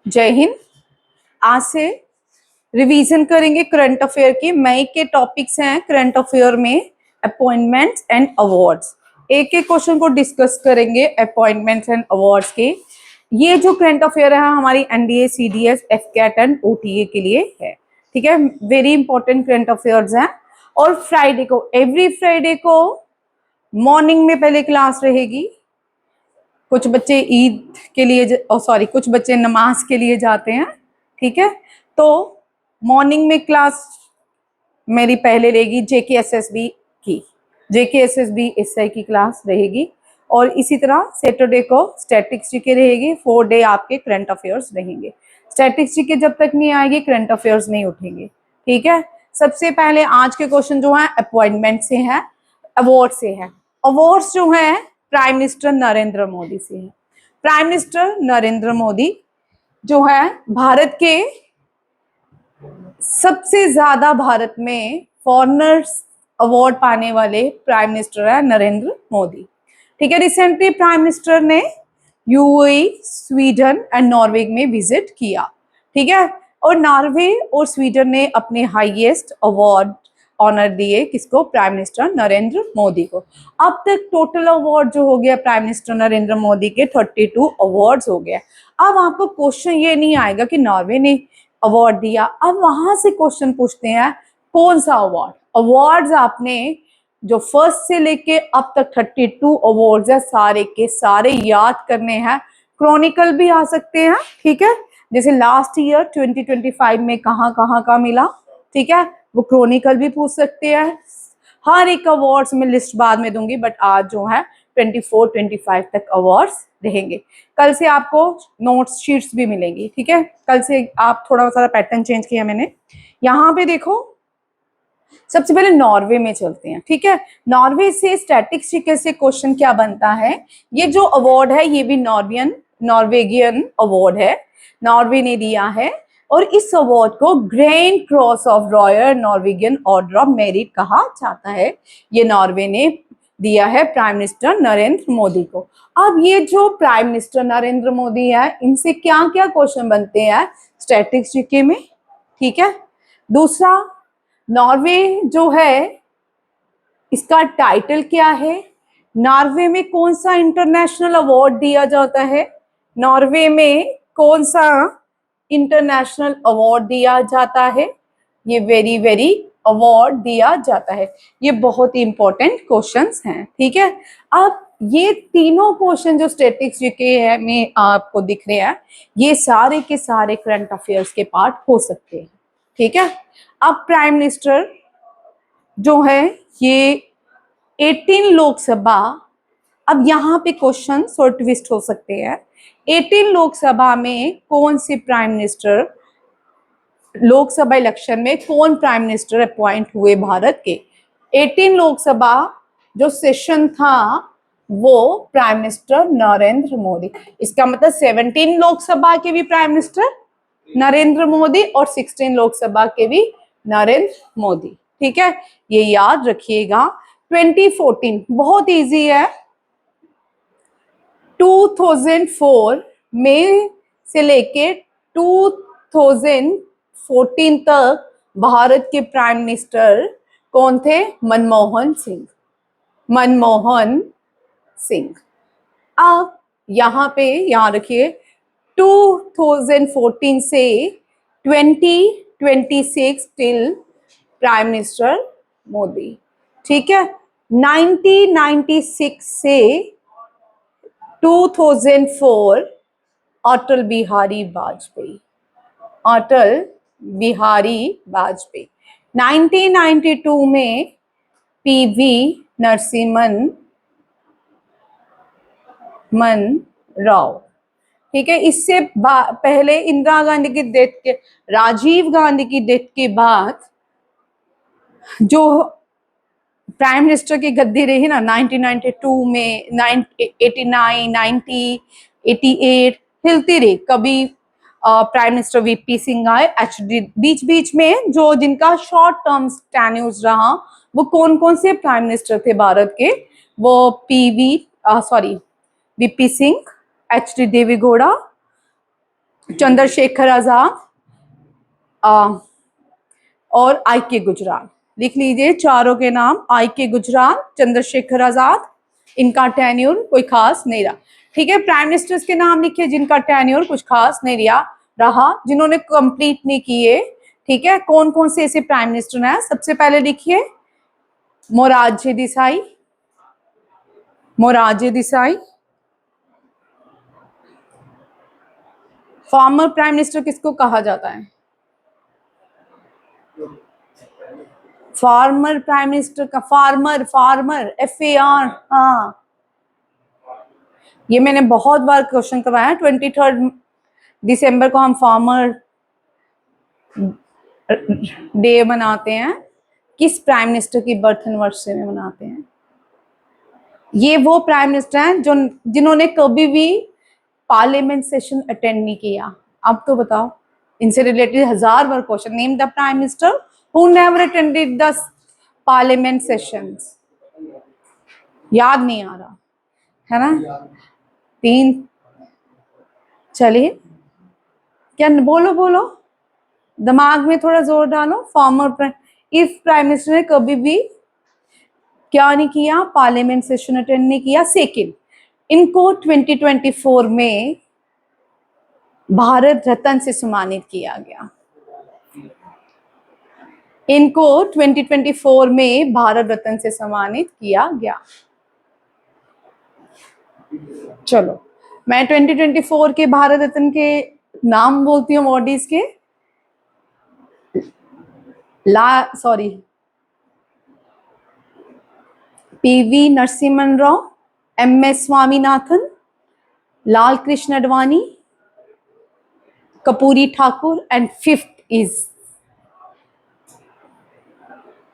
जय हिंद। आज से रिवीजन करेंगे करंट अफेयर की। मई के टॉपिक्स हैं करंट अफेयर में अपॉइंटमेंट्स एंड अवार्ड्स। एक एक क्वेश्चन को डिस्कस करेंगे अपॉइंटमेंट्स एंड अवार्ड्स के। ये जो करंट अफेयर है हमारी NDA, CDS, AFCAT and OTA के लिए है। ठीक है, वेरी इंपॉर्टेंट करंट अफेयर्स हैं। और फ्राइडे को, एवरी फ्राइडे को मॉर्निंग में पहले क्लास रहेगी। कुछ बच्चे ईद के लिए कुछ बच्चे नमाज के लिए जाते हैं। ठीक है, तो मॉर्निंग में क्लास मेरी पहले रहेगी जेकेएसएसबी की, जेकेएसएसबी एसआई की क्लास रहेगी। और इसी तरह सैटरडे को स्टैटिक्स जीके रहेगी। 4 डे आपके करंट अफेयर्स रहेंगे। स्टैटिक्स जीके जब तक नहीं आएगी करंट अफेयर्स नहीं उठेंगे। ठीक है, सबसे पहले आज के क्वेश्चन जो है अपॉइंटमेंट से है, अवार्ड से है। अवार्ड्स जो है प्राइम मिनिस्टर नरेंद्र मोदी से है। प्राइम मिनिस्टर नरेंद्र मोदी जो है भारत के सबसे ज्यादा भारत में फॉरेनर्स अवार्ड पाने वाले प्राइम मिनिस्टर है नरेंद्र मोदी। ठीक है, रिसेंटली प्राइम मिनिस्टर ने यूएई, स्वीडन एंड नॉर्वे में विजिट किया। ठीक है, और नॉर्वे और स्वीडन ने अपने हाईएस्ट अवार्ड ऑनर दिए किसको? प्राइम मिनिस्टर नरेंद्र मोदी को। अब तक टोटल अवार्ड जो हो गया प्राइम मिनिस्टर नरेंद्र मोदी के 32 अवार्ड्स हो गया। अब आपको क्वेश्चन ये नहीं आएगा कि नॉर्वे ने अवार्ड दिया, अब वहां से क्वेश्चन पूछते हैं कौन सा अवार्ड। अवार्ड्स आपने जो फर्स्ट से लेके अब तक 32 अवार्ड्स है सारे के सारे याद करने हैं। क्रॉनिकल भी आ सकते हैं। ठीक है, जैसे लास्ट ईयर 2025 में कहाँ कहाँ का मिला। ठीक है, वो क्रॉनिकल भी पूछ सकते हैं। हर एक अवार्ड्स में लिस्ट बाद में दूंगी, बट आज जो है 24-25 तक अवार्ड्स रहेंगे। कल से आपको नोट्स शीट्स भी मिलेंगी। ठीक है, कल से आप थोड़ा सा पैटर्न चेंज किया मैंने। यहाँ पे देखो, सबसे पहले नॉर्वे में चलते हैं। ठीक है, नॉर्वे से स्टैटिस्टिक्स से क्वेश्चन क्या बनता है। ये जो अवार्ड है ये भी नॉर्वेगियन अवार्ड है, नॉर्वे ने दिया है। और इस अवार्ड को grand cross of royal Norwegian order of merit कहा जाता है। ये नॉर्वे ने दिया है प्राइम मिनिस्टर नरेंद्र मोदी को। अब ये जो प्राइम मिनिस्टर नरेंद्र मोदी है इनसे क्या क्या क्वेश्चन बनते हैं स्टैटिक्स जीके में। ठीक है, दूसरा, नॉर्वे जो है इसका टाइटल क्या है। नॉर्वे में कौन सा इंटरनेशनल अवार्ड दिया जाता है। नॉर्वे में कौन सा इंटरनेशनल अवार्ड दिया जाता है। ये वेरी वेरी अवार्ड दिया जाता है। ये बहुत ही इंपॉर्टेंट क्वेश्चंस हैं। ठीक है, अब ये तीनों क्वेश्चन जो स्टैटिक्स जीके है में आपको दिख रहे हैं ये सारे के सारे करंट अफेयर्स के पार्ट हो सकते हैं। ठीक है, अब प्राइम मिनिस्टर जो है ये 18 लोकसभा, अब यहाँ पे क्वेश्चन सो ट्विस्ट हो सकते हैं। 18 लोकसभा में कौन से प्राइम मिनिस्टर, लोकसभा इलेक्शन में कौन प्राइम मिनिस्टर अपॉइंट हुए भारत के। 18 लोकसभा जो सेशन था वो प्राइम मिनिस्टर नरेंद्र मोदी। इसका मतलब 17 लोकसभा के भी प्राइम मिनिस्टर नरेंद्र मोदी और 16 लोकसभा के भी नरेंद्र मोदी। ठीक है, ये याद रखिएगा। 2014 बहुत इजी है। 2004 में से लेके 2014 तक भारत के प्राइम मिनिस्टर कौन थे? मनमोहन सिंह। मनमोहन सिंह। अब यहाँ पे याद रखिए 2014 से 2026 टिल प्राइम मिनिस्टर मोदी। ठीक है, 1996 से 2004 अटल बिहारी वाजपेयी। अटल बिहारी वाजपेयी। 1992 में पीवी नरसिम्हन राव। ठीक है, इससे पहले इंदिरा गांधी की डेथ के, राजीव गांधी की डेथ के बाद जो प्राइम मिनिस्टर की गद्दी रही ना 1992 में, 89, 90, 88 हिलती रही। कभी प्राइम मिनिस्टर वीपी सिंह आए, एचडी, बीच बीच में जो जिनका शॉर्ट टर्म टेन्यूर्स रहा वो कौन कौन से प्राइम मिनिस्टर थे भारत के। वो वीपी सिंह, एचडी देवेगौड़ा, चंद्रशेखर आजाद और आई के गुजराल। लिख लीजिए चारों के नाम, आई के गुजराल, चंद्रशेखर आजाद, इनका टेन्योर कोई खास नहीं रहा। ठीक है, प्राइम मिनिस्टर्स के नाम लिखिए जिनका टेन्योर कुछ खास नहीं रहा, जिन्होंने कंप्लीट नहीं किए। ठीक है, कौन कौन से ऐसे प्राइम मिनिस्टर हैं? सबसे पहले लिखिए Morarji Desai, Morarji Desai. Former prime minister किसको कहा जाता है? फार्मर प्राइम मिनिस्टर का, फार्मर, फार्मर, FAR। हाँ, ये मैंने बहुत बार क्वेश्चन करवाया है। 23 दिसंबर को हम फार्मर डे मनाते हैं, किस प्राइम मिनिस्टर की बर्थ एनिवर्सरी में मनाते हैं? ये वो प्राइम मिनिस्टर हैं जो जिन्होंने कभी भी पार्लियामेंट सेशन अटेंड नहीं किया। अब तो बताओ, इनसे related 1000 bar question. Name the prime minister who never attended the parliament sessions. याद नहीं आ रहा है ना? 3, चलिए, क्या बोलो बोलो, दिमाग में थोड़ा जोर डालो। फॉर्मर इस प्राइम मिनिस्टर ने कभी भी क्या नहीं किया? पार्लियामेंट सेशन अटेंड नहीं किया। सेकंड, इनको 2024 में भारत रत्न से सम्मानित किया गया। इनको 2024 में भारत रत्न से सम्मानित किया गया। चलो, मैं 2024 के भारत रत्न के नाम बोलती हूँ, अवॉर्डीज के। PV Narasimhan Rao, MS Swaminathan, Lal Krishna Advani, Karpoori Thakur, and 5th is,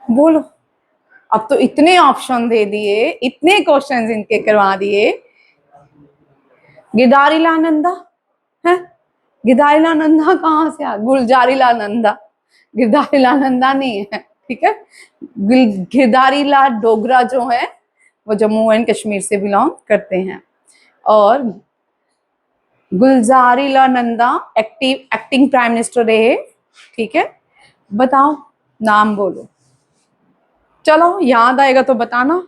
बोलो। अब तो इतने ऑप्शन दे दिए, इतने क्वेश्चंस इनके करवा दिए। गिरधारी लाल नंदा है? गिरधारी लाल नंदा कहाँ से आ? गुलजारी लाल नंदा, गिरधारी लाल नंदा नहीं है। ठीक है, गिरधारी लाल डोगरा जो है वो जम्मू एंड कश्मीर से बिलोंग करते हैं। और Gulzari Lal Nanda acting prime minister रहे। ठीक है, बताओ, नाम बोलो। चलो, याद आएगा तो बताना।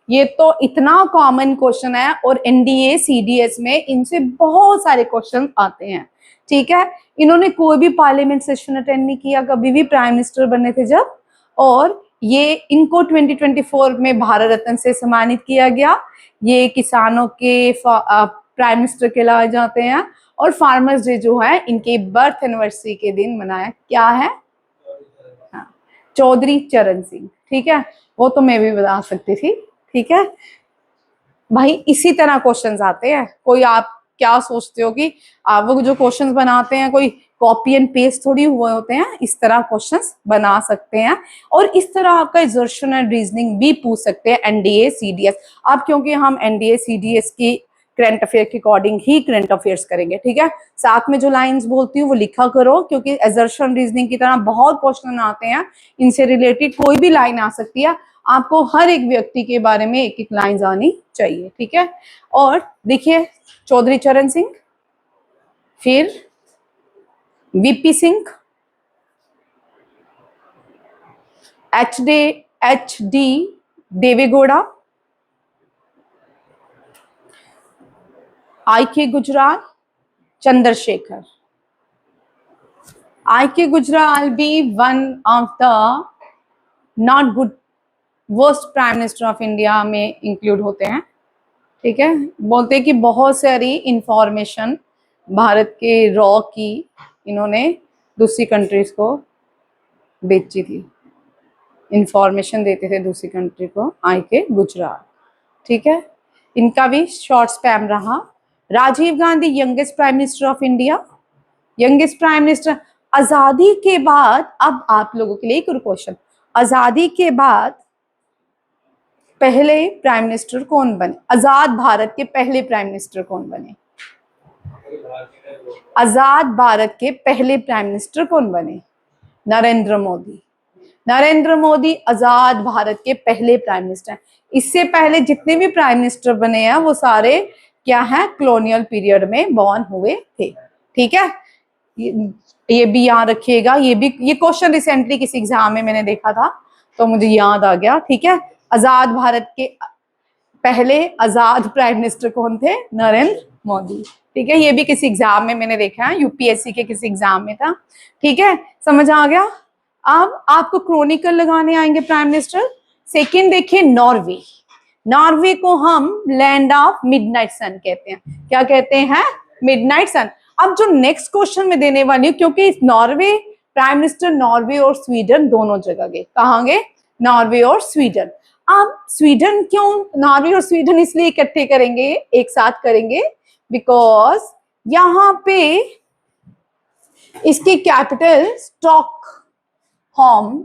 ये तो इतना कॉमन क्वेश्चन है और NDA CDS में इनसे बहुत सारे क्वेश्चन आते हैं। ठीक है, इन्होंने कोई भी पार्लियामेंट सेशन अटेंड नहीं किया, कभी भी प्राइम मिनिस्टर बने थे जब, और ये इनको 2024 में भारत रत्न से सम्मानित किया गया। ये किसानों के प्राइम मिनिस्टर कहलाए जाते हैं। और फार्मर्स डे जो है इनके बर्थ एनिवर्सरी के दिन मनाया, क्या है? हाँ, चौधरी चरण सिंह। ठीक है, वो तो मैं भी बता सकती थी। ठीक है भाई, इसी तरह क्वेश्चंस आते हैं। कोई आप क्या सोचते हो कि आप वो जो क्वेश्चंस बनाते हैं कोई कॉपी एंड पेस्ट थोड़ी हुए होते हैं? इस तरह क्वेश्चंस बना सकते हैं और इस तरह आपका एजर्शन एंड रीजनिंग भी पूछ सकते हैं NDA CDS। अब क्योंकि हम NDA CDS की करंट अफेयर के अकॉर्डिंग ही करंट अफेयर्स करेंगे। ठीक है, साथ में जो लाइंस बोलती हूँ वो लिखा करो, क्योंकि एजर्शन रीजनिंग की तरह बहुत क्वेश्चन आते हैं। इनसे रिलेटेड कोई भी लाइन आ सकती है। आपको हर एक व्यक्ति के बारे में एक एक लाइन आनी चाहिए। ठीक है, और देखिए, चौधरी चरण सिंह, फिर VP Singh, HD Deve Gowda, IK Gujral, Chandrashekhar. IK Gujral भी one of the not good worst prime minister of India में इंक्लूड होते हैं। ठीक है, बोलते हैं कि बहुत सारी इंफॉर्मेशन भारत के रॉ की इन्होंने दूसरी कंट्रीज को बेची थी, इंफॉर्मेशन देते थे दूसरी कंट्री को। IK गुजराल। ठीक है, इनका भी शॉर्ट स्पैम रहा। Rajiv Gandhi youngest prime minister of India, youngest prime minister आजादी के बाद। अब आप लोगों के लिए एक क्वेश्चन, आजादी के बाद पहले प्राइम मिनिस्टर कौन बने? आजाद भारत के पहले प्राइम मिनिस्टर कौन बने? आजाद भारत के पहले प्राइम मिनिस्टर कौन बने? नरेंद्र मोदी। नरेंद्र मोदी आजाद भारत के पहले प्राइम मिनिस्टर हैं। इससे पहले जितने भी प्राइम मिनिस्टर बने हैं वो सारे क्या है? कॉलोनियल पीरियड में बॉर्न हुए थे। ठीक है, ये भी याद रखिएगा, ये क्वेश्चन रिसेंटली किसी एग्जाम में मैंने देखा था तो मुझे याद आ गया। ठीक है, आजाद भारत के पहले आजाद प्राइम मिनिस्टर कौन थे? नरेंद्र मोदी। ठीक है, ये भी किसी एग्जाम में मैंने देखा है, यूपीएससी के किसी एग्जाम में था। ठीक है, समझ आ गया। अब आपको क्रोनिकल लगाने आएंगे प्राइम मिनिस्टर। सेकंड देखिए, नॉर्वे। नॉर्वे को हम लैंड ऑफ मिडनाइट सन कहते हैं। क्या कहते हैं? मिडनाइट सन। अब जो नेक्स्ट क्वेश्चन में देने वाली हूँ, क्योंकि नॉर्वे प्राइम मिनिस्टर नॉर्वे और स्वीडन दोनों जगह गए। कहाँ गए? नॉर्वे और स्वीडन। अब स्वीडन क्यों, नॉर्वे और स्वीडन इसलिए इकट्ठे करेंगे, एक साथ करेंगे, बिकॉज यहां पे इसकी कैपिटल स्टॉकहोम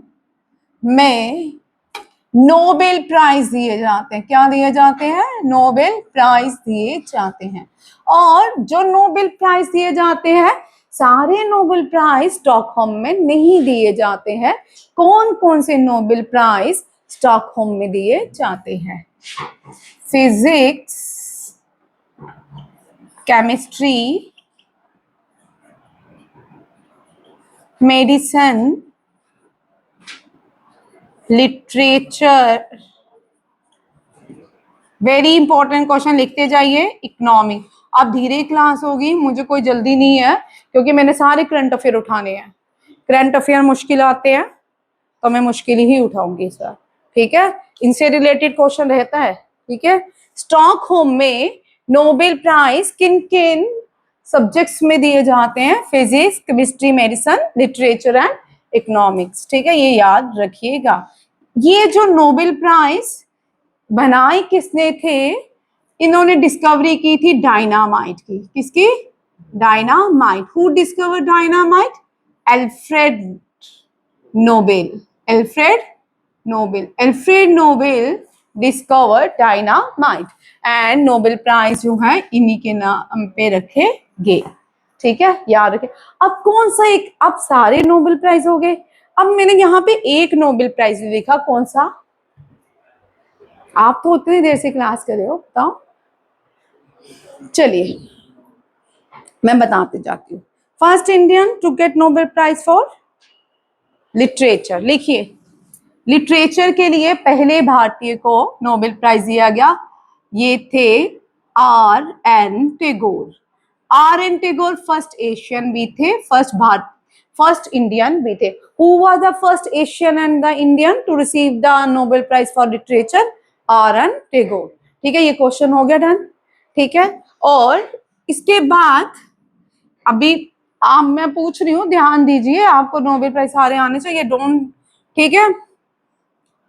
में नोबेल प्राइज दिए जाते हैं। क्या दिए जाते हैं? नोबेल प्राइज दिए जाते हैं। और जो नोबेल प्राइज दिए जाते हैं, सारे नोबेल प्राइज स्टॉकहोम में नहीं दिए जाते हैं। कौन कौन से नोबेल प्राइज स्टॉकहोम में दिए जाते हैं? Physics, chemistry, medicine, literature, very important question लिखते जाइए, इकोनॉमी। अब धीरे क्लास होगी, मुझे कोई जल्दी नहीं है, क्योंकि मैंने सारे करंट अफेयर उठाने हैं। करंट अफेयर मुश्किल आते हैं तो मैं मुश्किल ही उठाऊंगी इस बार। ठीक है, इनसे रिलेटेड क्वेश्चन रहता है। ठीक है, स्टॉकहोम में नोबेल प्राइज किन किन सब्जेक्ट्स में दिए जाते हैं? Physics, chemistry, medicine, literature and economics. ठीक है, ये याद रखिएगा। ये जो नोबेल प्राइज बनाई किसने थे? इन्होंने डिस्कवरी की थी डायनामाइट की। किसकी? Dynamite. Who discover dynamite? Alfred Nobel. Alfred Nobel. Alfred Nobel discover dynamite and Nobel prize जो है इन्हीं के नाम पे रखे गए। ठीक है, याद रखें। अब कौन सा एक, अब सारे नोबेल प्राइज हो गए। अब मैंने यहाँ पे एक नोबेल प्राइज लिखा, कौन सा? आप तो उतनी देर से क्लास कर रहे हो, बताओ। चलिए मैं बताते जाती हूँ। First Indian to get Nobel prize for literature. लिखिए, लिटरेचर के लिए पहले भारतीय को नोबेल प्राइज दिया गया, ये थे R.N. Tagore. R.N. Tagore first Asian भी थे, फर्स्ट इंडियन भी थे। Who was the first Asian and the Indian to receive the Nobel Prize for Literature? R.N. Tagore. ठीक है, ये क्वेश्चन हो गया डन। ठीक है, और इसके बाद अभी आप, मैं पूछ रही हूँ, ध्यान दीजिए, आपको नोबेल प्राइज सारे आने चाहिए, डोंट। ठीक है,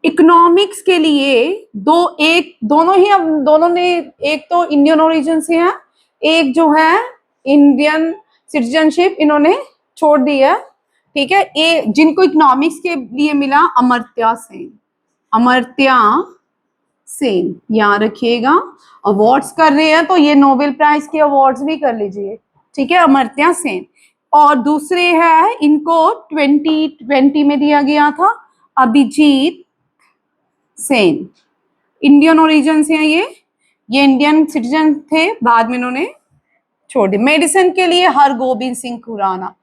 इकोनॉमिक्स के लिए दोनों ने, एक तो इंडियन ओरिजिन से है, एक जो है इंडियन सिटीजनशिप इन्होंने छोड़ दी है। ठीक है, ये जिनको इकोनॉमिक्स के लिए मिला, अमर्त्य सेन। अमर्त्य सेन, याद रखिएगा। अवार्ड्स कर रहे हैं तो ये नोबेल प्राइज के अवार्ड्स भी कर लीजिए। ठीक है, अमर्त्य सेन। और दूसरे है, इनको 2020 में दिया गया था, अभिजीत सेन। इंडियन ओरिजिन से हैं ये इंडियन सिटीजन थे, बाद में इन्होंने छोड़ दी। मेडिसिन के लिए हरगोबिंद सिंह खुराना।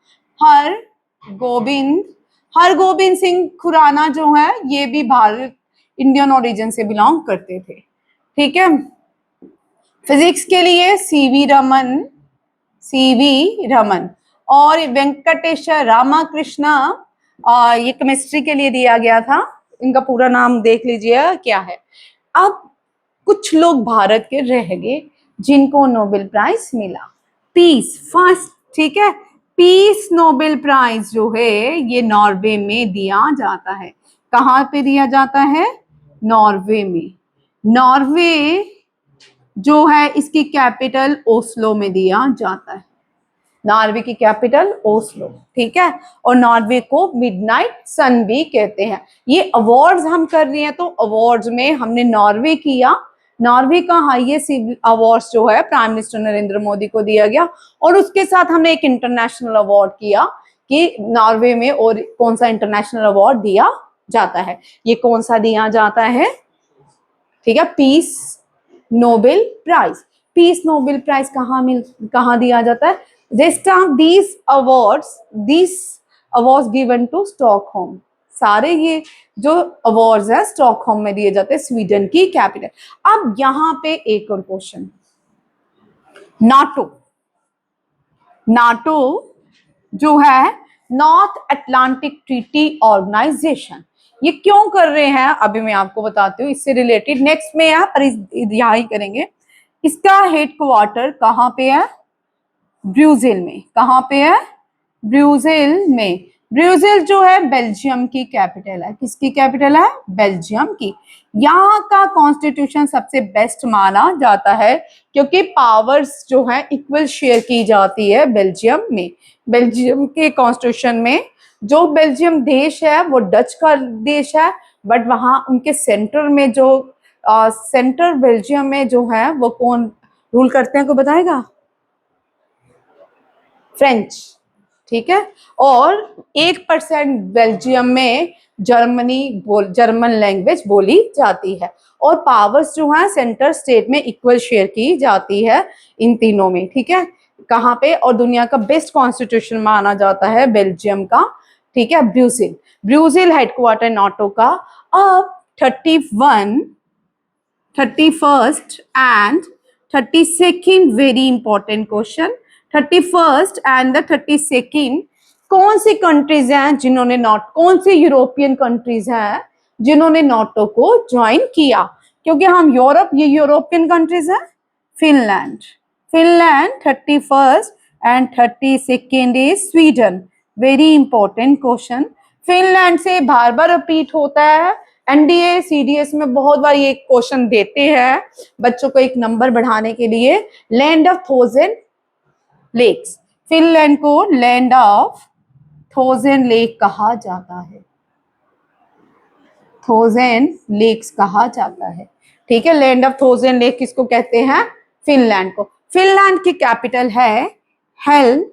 हरगोबिंद सिंह खुराना जो है, ये भी भारत इंडियन ओरिजिन से बिलोंग करते थे। ठीक है, फिजिक्स के लिए सीवी रमन और वेंकटेश्वर रामाकृष्णा। ये केमिस्ट्री के लिए दिया गया था, इनका पूरा नाम देख लीजिए क्या है। अब कुछ लोग भारत के रह गए जिनको नोबेल प्राइज मिला। पीस फर्स्ट, ठीक है, पीस नोबेल प्राइज जो है ये नॉर्वे में दिया जाता है। कहाँ पे दिया जाता है? नॉर्वे में। नॉर्वे जो है इसकी कैपिटल ओस्लो में दिया जाता है। नॉर्वे की कैपिटल ओस्लो। ठीक है, और नॉर्वे को मिडनाइट सन भी कहते हैं। ये अवार्ड्स हम कर रहे हैं तो अवार्ड्स में हमने नॉर्वे किया। नॉर्वे का हाईएस्ट अवार्ड जो है प्राइम मिनिस्टर नरेंद्र मोदी को दिया गया, और उसके साथ हमने एक इंटरनेशनल अवार्ड किया कि नॉर्वे में और कौन सा इंटरनेशनल अवार्ड दिया जाता है। ये कौन सा दिया जाता है? ठीक है, peace Nobel prize. Peace Nobel prize कहाँ दिया जाता है? Rest of these awards given to Stockholm. सारे ये जो अवार्ड्स है स्टॉकहोम में दिए जाते हैं, स्वीडन की कैपिटल। अब यहाँ पे एक और क्वेश्चन, नाटो, नाटो जो है नॉर्थ अटलांटिक ट्रीटी ऑर्गेनाइजेशन, ये क्यों कर रहे हैं अभी मैं आपको बताती हूँ, इससे रिलेटेड नेक्स्ट में यहाँ पर यहाँ ही करेंगे। इसका हेडक्वार्टर कहाँ पे है? ब्रुसेल में। कहाँ पे है? ब्रुसेल में। ब्रुसेल जो है बेल्जियम की कैपिटल है। किसकी कैपिटल है? बेल्जियम की। यहाँ का कॉन्स्टिट्यूशन सबसे बेस्ट माना जाता है क्योंकि पावर्स जो है इक्वल शेयर की जाती है बेल्जियम में। बेल्जियम के कॉन्स्टिट्यूशन में, जो बेल्जियम देश है वो डच का देश है, बट वहां उनके सेंटर में जो सेंटर बेल्जियम में जो है वो कौन रूल करते हैं, को बताएगा? फ्रेंच। ठीक है। और 1% बेल्जियम में जर्मन लैंग्वेज बोली जाती है। और पावर्स जो है सेंटर स्टेट में इक्वल शेयर की जाती है इन तीनों में। ठीक है। कहाँ पे? और दुनिया का बेस्ट कॉन्स्टिट्यूशन माना जाता है बेल्जियम का। ठीक है। ब्रुसेल, ब्रुसेल हेडक्वार्टर नाटो का। अब 31st and 32nd very important question. 31st and the 32nd कौन सी कंट्रीज हैं जिन्होंने कौन सी यूरोपियन कंट्रीज हैं जिन्होंने नाटो को ज्वाइन किया? क्योंकि हम ये यूरोपियन कंट्रीज हैं। Finland, 31st and 32nd is Sweden. Very important question. Finland से बार बार रिपीट होता है, एनडीए सीडीएस में बहुत बार ये क्वेश्चन देते हैं बच्चों को एक नंबर बढ़ाने के लिए। लैंड ऑफ 1000 लेक्स, फिनलैंड को लैंड ऑफ 1000 लेक कहा जाता है। 1000 लेक्स कहा जाता है। ठीक है। लैंड ऑफ 1000 लेक किसको कहते हैं? फिनलैंड को। फिनलैंड की कैपिटल है हेलसिंकी।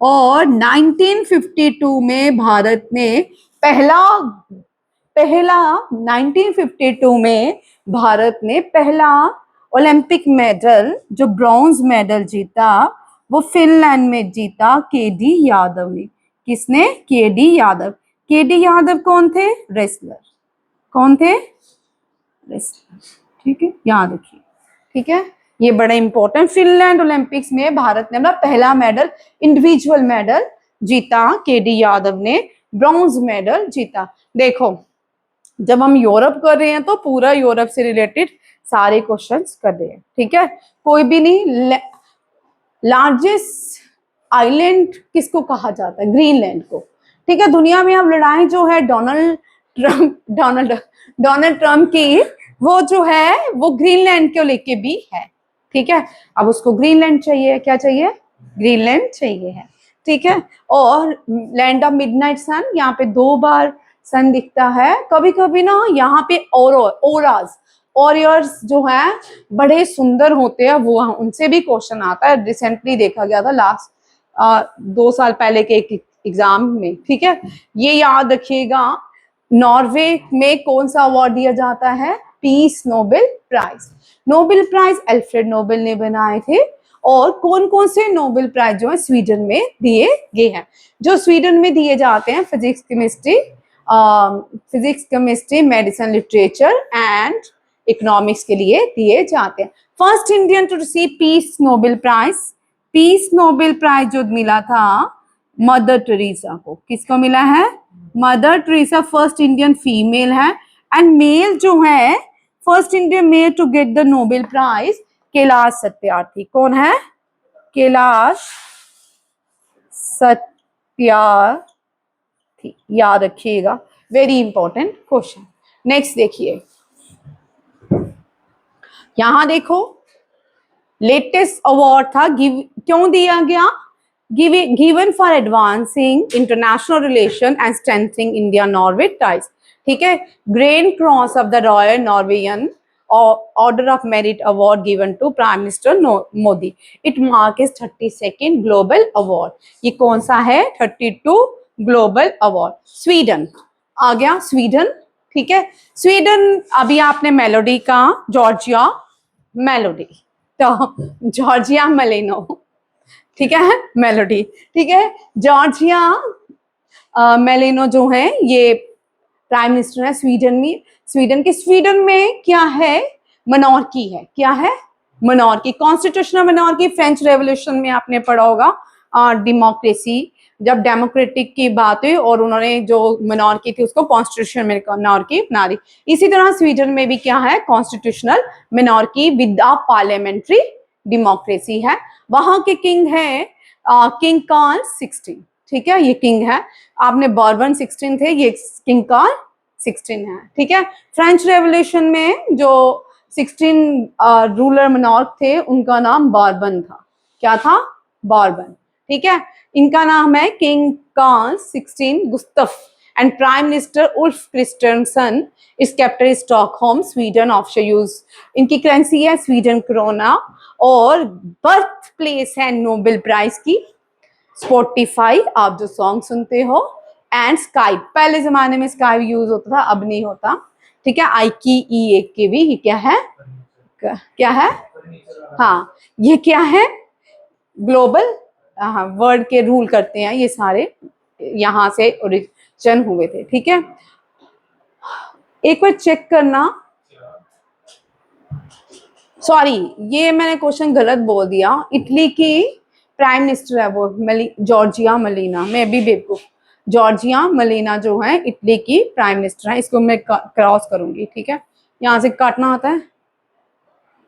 और 1952 में भारत ने पहला 1952 में भारत ने पहला ओलंपिक मेडल, जो ब्रॉन्ज मेडल जीता, वो फिनलैंड में जीता केडी यादव ने। किसने? केडी यादव। केडी यादव कौन थे? रेसलर। कौन थे? रेसलर। ठीक है, याद रखिए। ठीक है, ये बड़ा इंपॉर्टेंट। फिनलैंड ओलंपिक्स में भारत ने अपना पहला मेडल, इंडिविजुअल मेडल जीता, केडी यादव ने ब्रॉन्ज मेडल जीता। देखो, जब हम यूरोप कर रहे हैं तो पूरा यूरोप से रिलेटेड सारे क्वेश्चंस कर रहे हैं। ठीक है, कोई भी नहीं। लार्जेस्ट आइलैंड किसको कहा जाता है? ग्रीनलैंड को। ठीक है, दुनिया में अब लड़ाई जो है डोनाल्ड ट्रम्प की, वो जो है वो ग्रीनलैंड को लेके भी है। ठीक है, अब उसको ग्रीनलैंड चाहिए। क्या चाहिए? ग्रीनलैंड चाहिए है। ठीक है। और लैंड ऑफ मिडनाइट सन, यहाँ पे 2 बार सन दिखता है। कभी कभी ना यहाँ पे ओरियर्स जो है बड़े सुंदर होते हैं, वो उनसे भी क्वेश्चन आता है। रिसेंटली देखा गया था, लास्ट 2 साल पहले के एक एग्जाम में। ठीक है, ये याद रखिएगा। नॉर्वे में कौन सा अवार्ड दिया जाता है? Peace Nobel prize. Nobel prize Alfred Nobel ने बनाए थे। और कौन कौन से नोबेल प्राइज जो है स्वीडन में दिए गए हैं? जो स्वीडन में दिए जाते हैं physics chemistry, medicine, literature and economics के लिए दिए जाते हैं। First Indian to receive peace Nobel prize जो मिला था मदर टेरेसा को। किसको मिला है? Mother Teresa first Indian female है। एंड मेल जो है, first Indian male to get the Nobel prize Kailash Satyarthi. कौन है? कैलाश सत्यार्थी, याद रखिएगा। Very important question. नेक्स्ट देखिए, यहां देखो, लेटेस्ट अवार्ड था क्यों दिया गया? Given for advancing international relation and strengthening India Norway ties. ठीक है, grand cross of the royal Norwegian order of merit award given to prime minister Modi. It mark is 32nd global award. ये कौन सा है? 32 ग्लोबल अवार्ड। स्वीडन आ गया, Sweden. ठीक है, Sweden अभी आपने मेलोडी का जॉर्जिया मेलोडी, तो जॉर्जिया मेलिनो, ठीक है, मेलोडी। ठीक है, जॉर्जिया मेलिनो जो है ये प्राइम मिनिस्टर है स्वीडन में। स्वीडन में क्या है? मोनार्की है। क्या है? Monarchy. Constitutional monarchy French revolution में आपने पढ़ा होगा। डेमोक्रेसी, जब डेमोक्रेटिक की बात हुई और उन्होंने जो मोनार्की थी उसको कॉन्स्टिट्यूशनल मोनार्की बना दी। इसी तरह स्वीडन में भी क्या है? Constitutional monarchy with parliamentary democracy है। वहां के किंग है किंग कार्ल 16। ठीक है, ये किंग है। आपने बॉर्बन 16 थे, ये किंग कार्ल 16 है। ठीक है, फ्रेंच रेवोल्यूशन में जो 16 रूलर मोनार्क थे उनका नाम बॉर्बन था। क्या था? बॉर्बन। ठीक है, इनका नाम है king Carl 16 Gustaf and prime minister Ulf Kristersson. इस capital Stockholm, Sweden. Offshore use इनकी करेंसी है स्वीडन क्रोना और बर्थ प्लेस है नोबेल प्राइज की। स्पॉटिफाई आप जो सॉन्ग सुनते हो, एंड स्काइप, पहले जमाने में स्काइप यूज होता था, अब नहीं होता। ठीक है, आई की ई एक के भी ये क्या है? क्या है? हाँ, ये क्या है? ग्लोबल। हाँ, वर्ल्ड के रूल करते हैं ये सारे, यहाँ से ओरिजिन हुए थे। ठीक है, एक बार चेक करना। सॉरी, ये मैंने क्वेश्चन गलत बोल दिया। इटली की प्राइम मिनिस्टर है वो जॉर्जिया मेलिना। मैं भी बेवकूफ। जॉर्जिया मेलिना जो है इटली की प्राइम मिनिस्टर है। इसको मैं क्रॉस करूंगी। ठीक है, यहाँ से काटना आता है,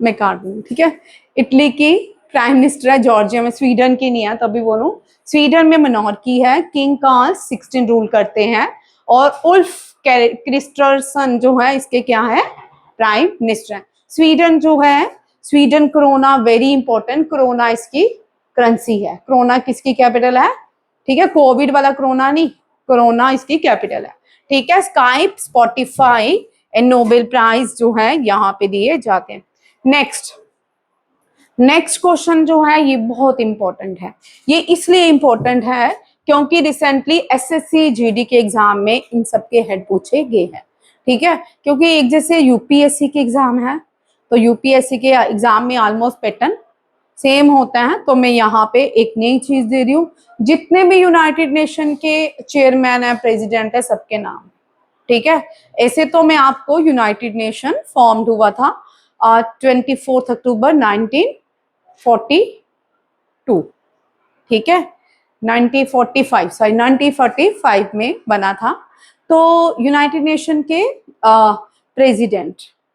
मैं काट दूंगी। ठीक है, इटली की प्राइम मिनिस्टर है जॉर्जिया में, स्वीडन की नहीं है तभी बोलूं। स्वीडन में मोनार्की है, किंग कार्ल 16 रूल करते हैं और उल्फ क्रिस्टरसन जो है इसके क्या है? प्राइम मिनिस्टर है। स्वीडन जो है, Sweden krona very important, krona इसकी करेंसी है। क्रोना किसकी कैपिटल है? ठीक है, कोविड वाला क्रोना नहीं, क्रोना इसकी कैपिटल है। ठीक है, Skype, Spotify and Nobel prize जो है यहाँ पे दिए जाते हैं। नेक्स्ट क्वेश्चन जो है ये बहुत इंपॉर्टेंट है। ये इसलिए इंपॉर्टेंट है क्योंकि रिसेंटली एसएससी जीडी के एग्जाम में इन सब के हेड पूछे गए हैं। ठीक है, क्योंकि एक जैसे यूपीएससी के एग्जाम है तो यूपीएससी के एग्जाम में ऑलमोस्ट पैटर्न सेम होता है। तो मैं यहाँ पे एक नई चीज दे रही हूँ, जितने भी यूनाइटेड नेशन के चेयरमैन है, प्रेसिडेंट है, सबके नाम। ठीक है, ऐसे तो मैं आपको यूनाइटेड नेशन फॉर्म्ड हुआ था 24 अक्टूबर 1942। ठीक है, 1945 में बना था। तो यूनाइटेड नेशन के प्रेसिडेंट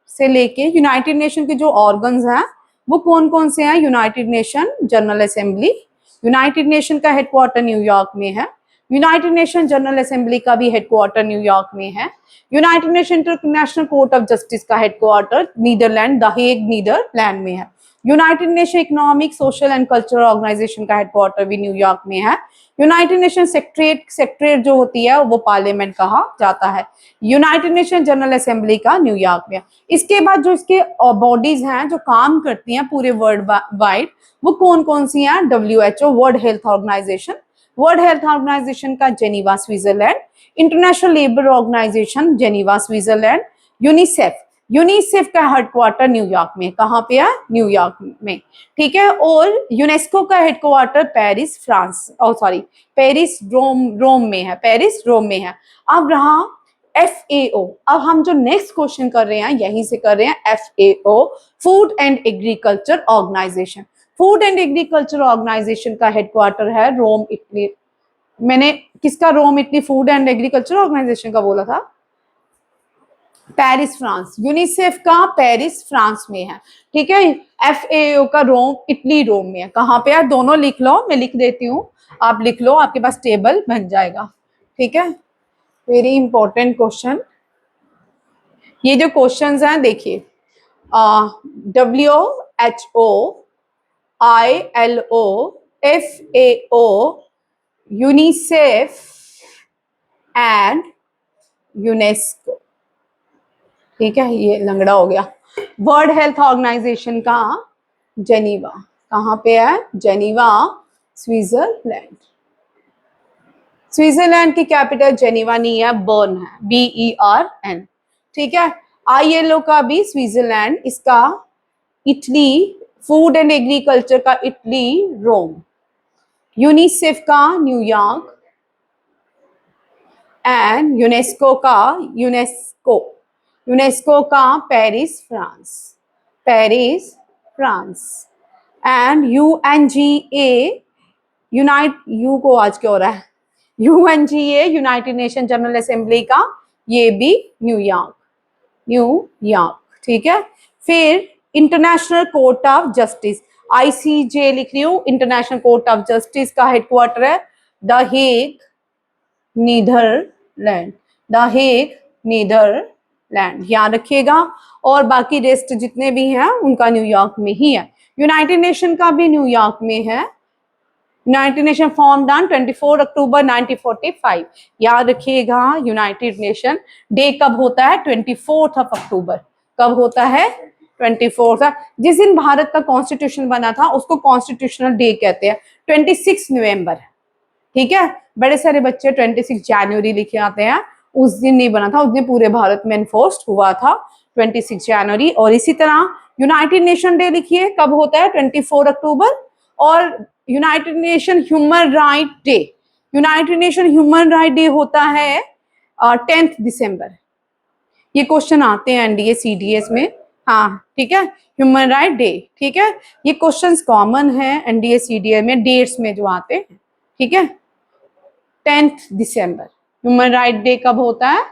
से लेके यूनाइटेड नेशन के जो ऑर्गन्स हैं वो कौन कौन से हैं? United nation general assembly, United nation का हेडक्वार्टर न्यूयॉर्क में है। यूनाइटेड नेशन जनरल असेंबली का भी हेडक्वार्टर न्यूयॉर्क में है। United Nation International court of justice का headquarter Netherland, the Hague, Netherland में है। United Nation economic, social and cultural organisation का हेडक्वार्टर भी न्यूयॉर्क में है। यूनाइटेड नेशन सेक्रेटरीट जो होती है वो पार्लियामेंट कहा जाता है। यूनाइटेड नेशन जनरल असेंबली का न्यूयॉर्क में। इसके बाद जो इसके बॉडीज हैं जो काम करती हैं पूरे वर्ल्ड वाइड, वो कौन कौन सी हैं? WHO, world health organisation, world health organisation का Geneva Switzerland, international labour organisation Geneva Switzerland, UNICEF, UNICEF का हेडक्वार्टर न्यूयॉर्क में। कहाँ पे है? न्यूयॉर्क में। ठीक है, और यूनेस्को का headquarter Paris, France, sorry Paris Rome में है। पेरिस रोम में है। अब रहा FAO। अब हम जो नेक्स्ट क्वेश्चन कर रहे हैं यहीं से कर रहे हैं। FAO, food and agriculture organisation. Food and agriculture organisation का हेडक्वार्टर है रोम, इटली। मैंने किसका? Rome Italy food and agriculture organisation का बोला था। Paris France. यूनिसेफ का पेरिस फ्रांस में है। ठीक है, FAO का रोम, इटली रोम में है। कहाँ पे है? दोनों लिख लो, मैं लिख देती हूँ, आप लिख लो, आपके पास टेबल बन जाएगा। ठीक है, वेरी इंपॉर्टेंट क्वेश्चन। ये जो क्वेश्चंस हैं देखिए, WHO, ILO, FAO, UNICEF and UNESCO. ठीक है, ये लंगड़ा हो गया। वर्ल्ड हेल्थ ऑर्गेनाइजेशन का जेनीवा। कहाँ पे है? Geneva, Switzerland. स्विट्जरलैंड की कैपिटल जेनीवा नहीं है, बर्न है, BERN। ठीक है, ILO का भी स्विट्जरलैंड, इसका इटली, फूड एंड एग्रीकल्चर का इटली रोम। यूनिसेफ का न्यूयॉर्क एंड यूनेस्को का Paris France, Paris France. And UNGA, unite यू को आज क्या हो रहा है, UNGA united nation general assembly का, ये भी न्यूयॉर्क, न्यूयॉर्क, ठीक है। फिर international court of justice, ICJ लिख रही हूँ, इंटरनेशनल कोर्ट ऑफ जस्टिस का हेडक्वार्टर है the Hague, Netherland, the Hague, Netherland, याद रखिएगा। और बाकी रेस्ट जितने भी हैं उनका न्यूयॉर्क में ही है। यूनाइटेड नेशन का भी न्यूयॉर्क में है। यूनाइटेड नेशन फॉर्म डन 24 अक्टूबर 1945, याद रखिएगा। यूनाइटेड नेशन डे कब होता है, 24 अक्टूबर। कब होता है, 24। जिस दिन भारत का कॉन्स्टिट्यूशन बना था उसको कॉन्स्टिट्यूशनल डे कहते हैं, 26 नवंबर, ठीक है। बड़े सारे बच्चे 26 जनवरी लिखे आते हैं, उस दिन नहीं बना था, उस दिन पूरे भारत में एनफोर्स्ड हुआ था 26 जनवरी। और इसी तरह यूनाइटेड नेशन डे लिखिए कब होता है, 24 अक्टूबर। और United nation human right day, United nation human right day होता है 10 दिसंबर। ये क्वेश्चन आते हैं एनडीए सीडीएस में, हाँ ठीक है, ह्यूमन राइट डे, ठीक है। ये क्वेश्चंस कॉमन है एनडीए सीडीएस में, डेट्स में जो आते हैं, ठीक है। 10 दिसंबर ह्यूमन राइट डे कब होता है,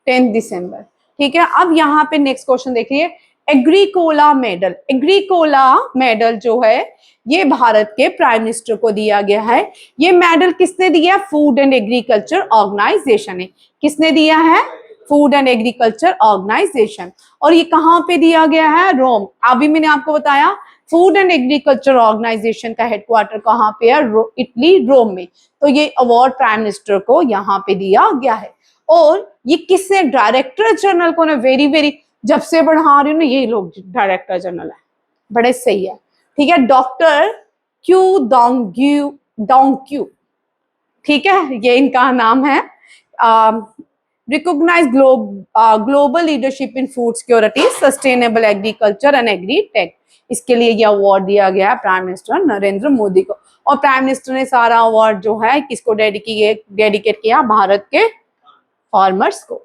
10 दिसंबर, ठीक है। अब यहाँ पे नेक्स्ट क्वेश्चन देखिए, एग्रीकोला मेडल, एग्रीकोला मेडल जो है ये भारत के प्राइम मिनिस्टर को दिया गया है। ये मेडल किसने दिया, फूड एंड एग्रीकल्चर ऑर्गेनाइजेशन ने, किसने दिया है, फूड एंड एग्रीकल्चर ऑर्गेनाइजेशन। और ये कहाँ पे दिया गया है, रोम। अभी मैंने आपको बताया फूड एंड एग्रीकल्चर ऑर्गेनाइजेशन का हेडक्वार्टर कहाँ पे है, इटली, रोम में। तो ये अवार्ड प्राइम मिनिस्टर को यहाँ पे दिया गया है। और ये किसने, डायरेक्टर जनरल को ना, वेरी जब से पढ़ा रही हूँ ना यही लोग डायरेक्टर जनरल है, बड़े सही है, ठीक है। डॉक्टर क्यू डोंग्क्यू, ठीक है, ये इनका नाम है। Recognise global leadership in food security, sustainable agriculture and agri tech, इसके लिए ये अवार्ड दिया गया है प्राइम मिनिस्टर नरेंद्र मोदी को। और प्राइम मिनिस्टर ने सारा अवार्ड जो है किसको डेडिकेट किया, भारत के फार्मर्स को।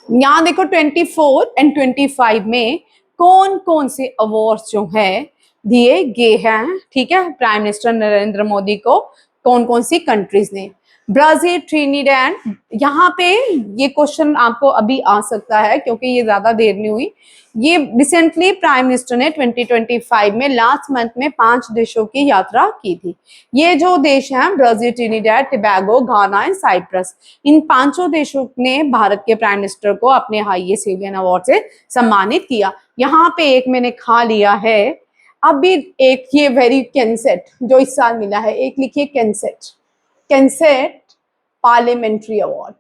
यहाँ देखो 24 एंड 25 में कौन कौन से अवार्ड्स जो है दिए गए हैं, ठीक है, प्राइम मिनिस्टर नरेंद्र मोदी को, कौन कौन सी कंट्रीज ने, ब्राजील, ट्रिनिडैड। यहाँ पे ये क्वेश्चन आपको अभी आ सकता है क्योंकि ये ज्यादा देर नहीं हुई। ये रिसेंटली प्राइम मिनिस्टर ने 2025 में लास्ट मंथ में 5 देशों की यात्रा की थी। ये जो देश हैं Brazil, Trinidad, Tobago, Ghana and Cyprus, इन 5 देशों ने भारत के प्राइम मिनिस्टर को अपने हाईएस्ट सिविलियन अवार्ड से सम्मानित किया। यहाँ पे एक मैंने खा लिया है अभी, एक ये वेरी कैंसेट जो इस साल मिला है, एक लिखिए Knesset, Knesset parliamentary award,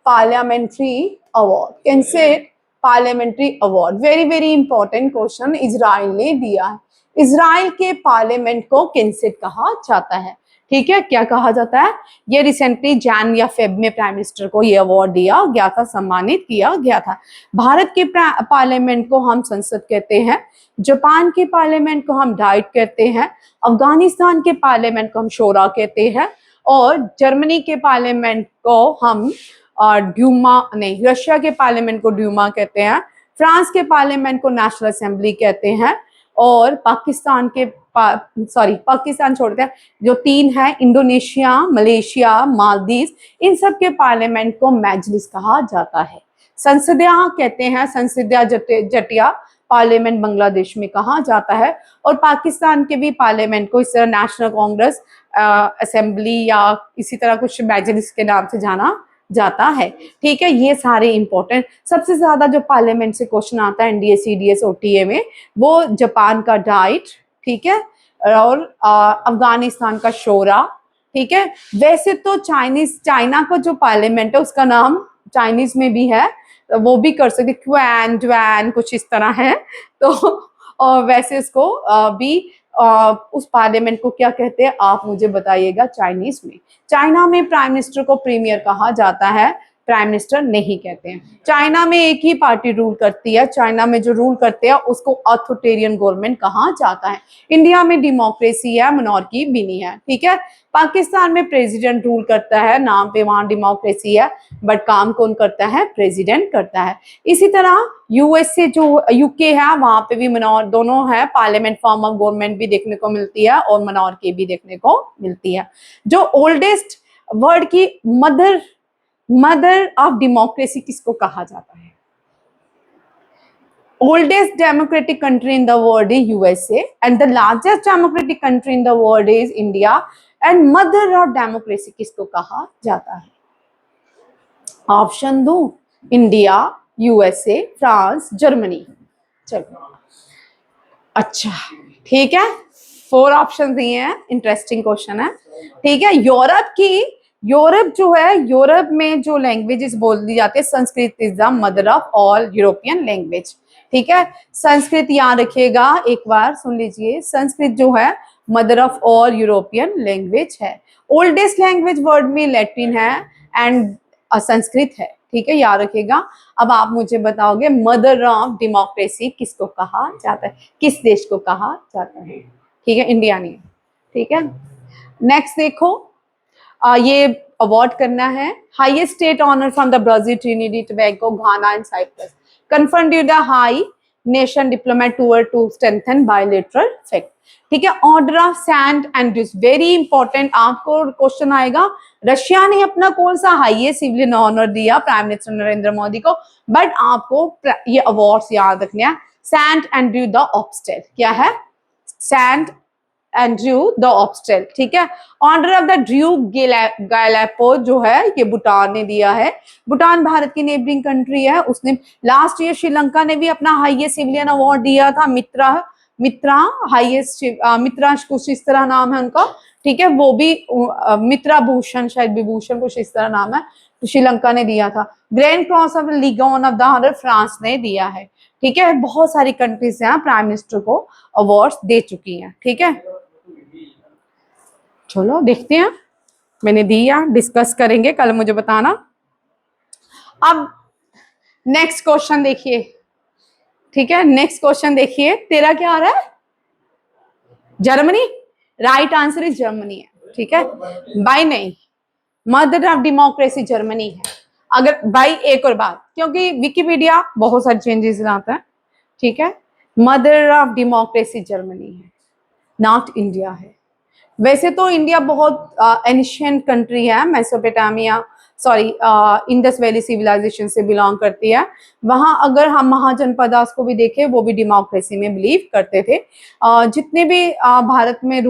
parliamentary award, Knesset parliamentary award, very important question Israel ने दिया है। इजराइल के पार्लियामेंट को कैंसेट कहा जाता है, ठीक है, क्या कहा जाता है। ये रिसेंटली जैन या फेब में प्राइम मिनिस्टर को ये अवार्ड दिया गया था, सम्मानित किया गया था। भारत के पार्लियामेंट को हम संसद कहते हैं, जापान के पार्लियामेंट को हम डाइट कहते हैं, अफगानिस्तान के पार्लियामेंट को हम शोरा कहते हैं, और जर्मनी के पार्लियामेंट को हम ड्यूमा नहीं, रशिया के पार्लियामेंट को ड्यूमा कहते हैं, फ्रांस के पार्लियामेंट को नेशनल असेंबली कहते हैं, और पाकिस्तान के पाकिस्तान छोड़ते हैं, जो 3 है, इंडोनेशिया, मलेशिया, मालदीव, इन सब के पार्लियामेंट को मजलिस कहा जाता है। संसदिया कहते हैं, संसदिया जटिया पार्लियामेंट बांग्लादेश में कहा जाता है। और पाकिस्तान के भी पार्लियामेंट को इस तरह नेशनल कांग्रेस असेंबली या इसी तरह कुछ मजलिस के नाम से जाना जाता है, ठीक है। ये सारे इंपॉर्टेंट, सबसे ज्यादा जो पार्लियामेंट से क्वेश्चन आता है एनडीए सीडीएस ओटीए में, वो जापान का डाइट, ठीक है, और अफगानिस्तान का शोरा, ठीक है। वैसे तो चाइना का जो पार्लियामेंट है उसका नाम चाइनीज में भी है, वो भी कर सकते, क्वैन ड्वैन कुछ इस तरह है। तो वैसे इसको भी उस पार्लियामेंट को क्या कहते हैं आप मुझे बताइएगा चाइनीज में। चाइना में प्राइम मिनिस्टर को प्रीमियर कहा जाता है, प्राइम मिनिस्टर नहीं कहते हैं। चाइना में एक ही पार्टी रूल करती है, चाइना में जो रूल करते हैं उसको अथॉरिटेरियन गवर्नमेंट कहा जाता है। इंडिया में डेमोक्रेसी है, मोनार्की भी नहीं है, ठीक है। पाकिस्तान में प्रेसिडेंट रूल करता है, नाम पे वहां डेमोक्रेसी है, बट काम कौन करता है? प्रेसिडेंट करता है। इसी तरह यूएसए जो यूके है वहां पे भी दोनों है, पार्लियामेंट फॉर्म ऑफ गवर्नमेंट भी देखने को मिलती है और मोनार्की भी देखने को मिलती है। जो ओल्डेस्ट वर्ल्ड की मदर ऑफ डेमोक्रेसी किसको कहा जाता है? Oldest democratic country in the world is USA and the largest democratic country in the world is India and mother of democracy किसको कहा जाता है? ऑप्शन दो, इंडिया, यूएसए, फ्रांस, जर्मनी। चलो अच्छा, ठीक है, 4 ऑप्शन दिए हैं, इंटरेस्टिंग क्वेश्चन है, ठीक है। यूरोप जो है, यूरोप में जो लैंग्वेजेस बोली जाती है, Sanskrit is the mother of all European language, ठीक है। संस्कृत याद रखिएगा, एक बार सुन लीजिए, संस्कृत जो है mother of all European language है। ओल्डेस्ट लैंग्वेज वर्ल्ड में लैटिन है एंड संस्कृत है, ठीक है, याद रखिएगा। अब आप मुझे बताओगे मदर ऑफ डेमोक्रेसी किसको कहा जाता है, किस देश को कहा जाता है? ठीक है, इंडिया नहीं, ठीक है। नेक्स्ट देखो, ये अवार्ड करना है, highest state honour from the Brazil, Trinity, Tobago, Ghana and Cyprus, conferred the high nation diplomat to strengthen bilateral fact, ठीक है। Order of saint Andrews, very important, आपको क्वेश्चन आएगा, रशिया ने अपना कौन सा हाईएस्ट सिविलियन ऑनर दिया prime minister Narendra Modi को, बट आपको ये अवार्ड्स याद रखने हैं। सैंट एंड्रू द ऑब्स्टेल, क्या है? सैंट एंड्रू द ऑब्स्टेल, ठीक है। ऑर्डर ऑफ द ड्यूक गैलापो जो है ये भूटान ने दिया है। भूटान भारत की नेबरिंग कंट्री है, उसने लास्ट ईयर श्रीलंका ने भी अपना हाईएस्ट सिविलियन अवार्ड दिया था, मित्रा हाईएस्ट, मित्रा कुछ इस तरह नाम है उनका, ठीक है, वो भी मित्रा भूषण, शायद विभूषण कुछ इस तरह नाम है, तो श्रीलंका ने दिया था। Grand cross of ligand of the order France ने दिया है, ठीक है। बहुत सारी कंट्रीज यहाँ प्राइम मिनिस्टर को अवार्ड्स दे चुकी हैं, ठीक है। चलो देखते हैं, मैंने दिया, डिस्कस करेंगे कल, मुझे बताना। अब नेक्स्ट क्वेश्चन देखिए, ठीक है, नेक्स्ट क्वेश्चन देखिए, तेरा क्या आ रहा है? Germany, right answer is Germany है, ठीक है। बाई नहीं, मदर ऑफ डेमोक्रेसी जर्मनी है। अगर बाई एक और बात, क्योंकि विकिपीडिया बहुत सारे चेंजेस लाता है, ठीक है, मदर ऑफ डेमोक्रेसी जर्मनी है, नॉट इंडिया है। वैसे तो इंडिया बहुत एंशिएंट कंट्री है, Mesopotamia, sorry, Indus valley civilisation से बिलोंग करती है। वहां अगर हम महाजनपदास को भी देखें, वो भी डेमोक्रेसी में बिलीव करते थे। जितने भी भारत में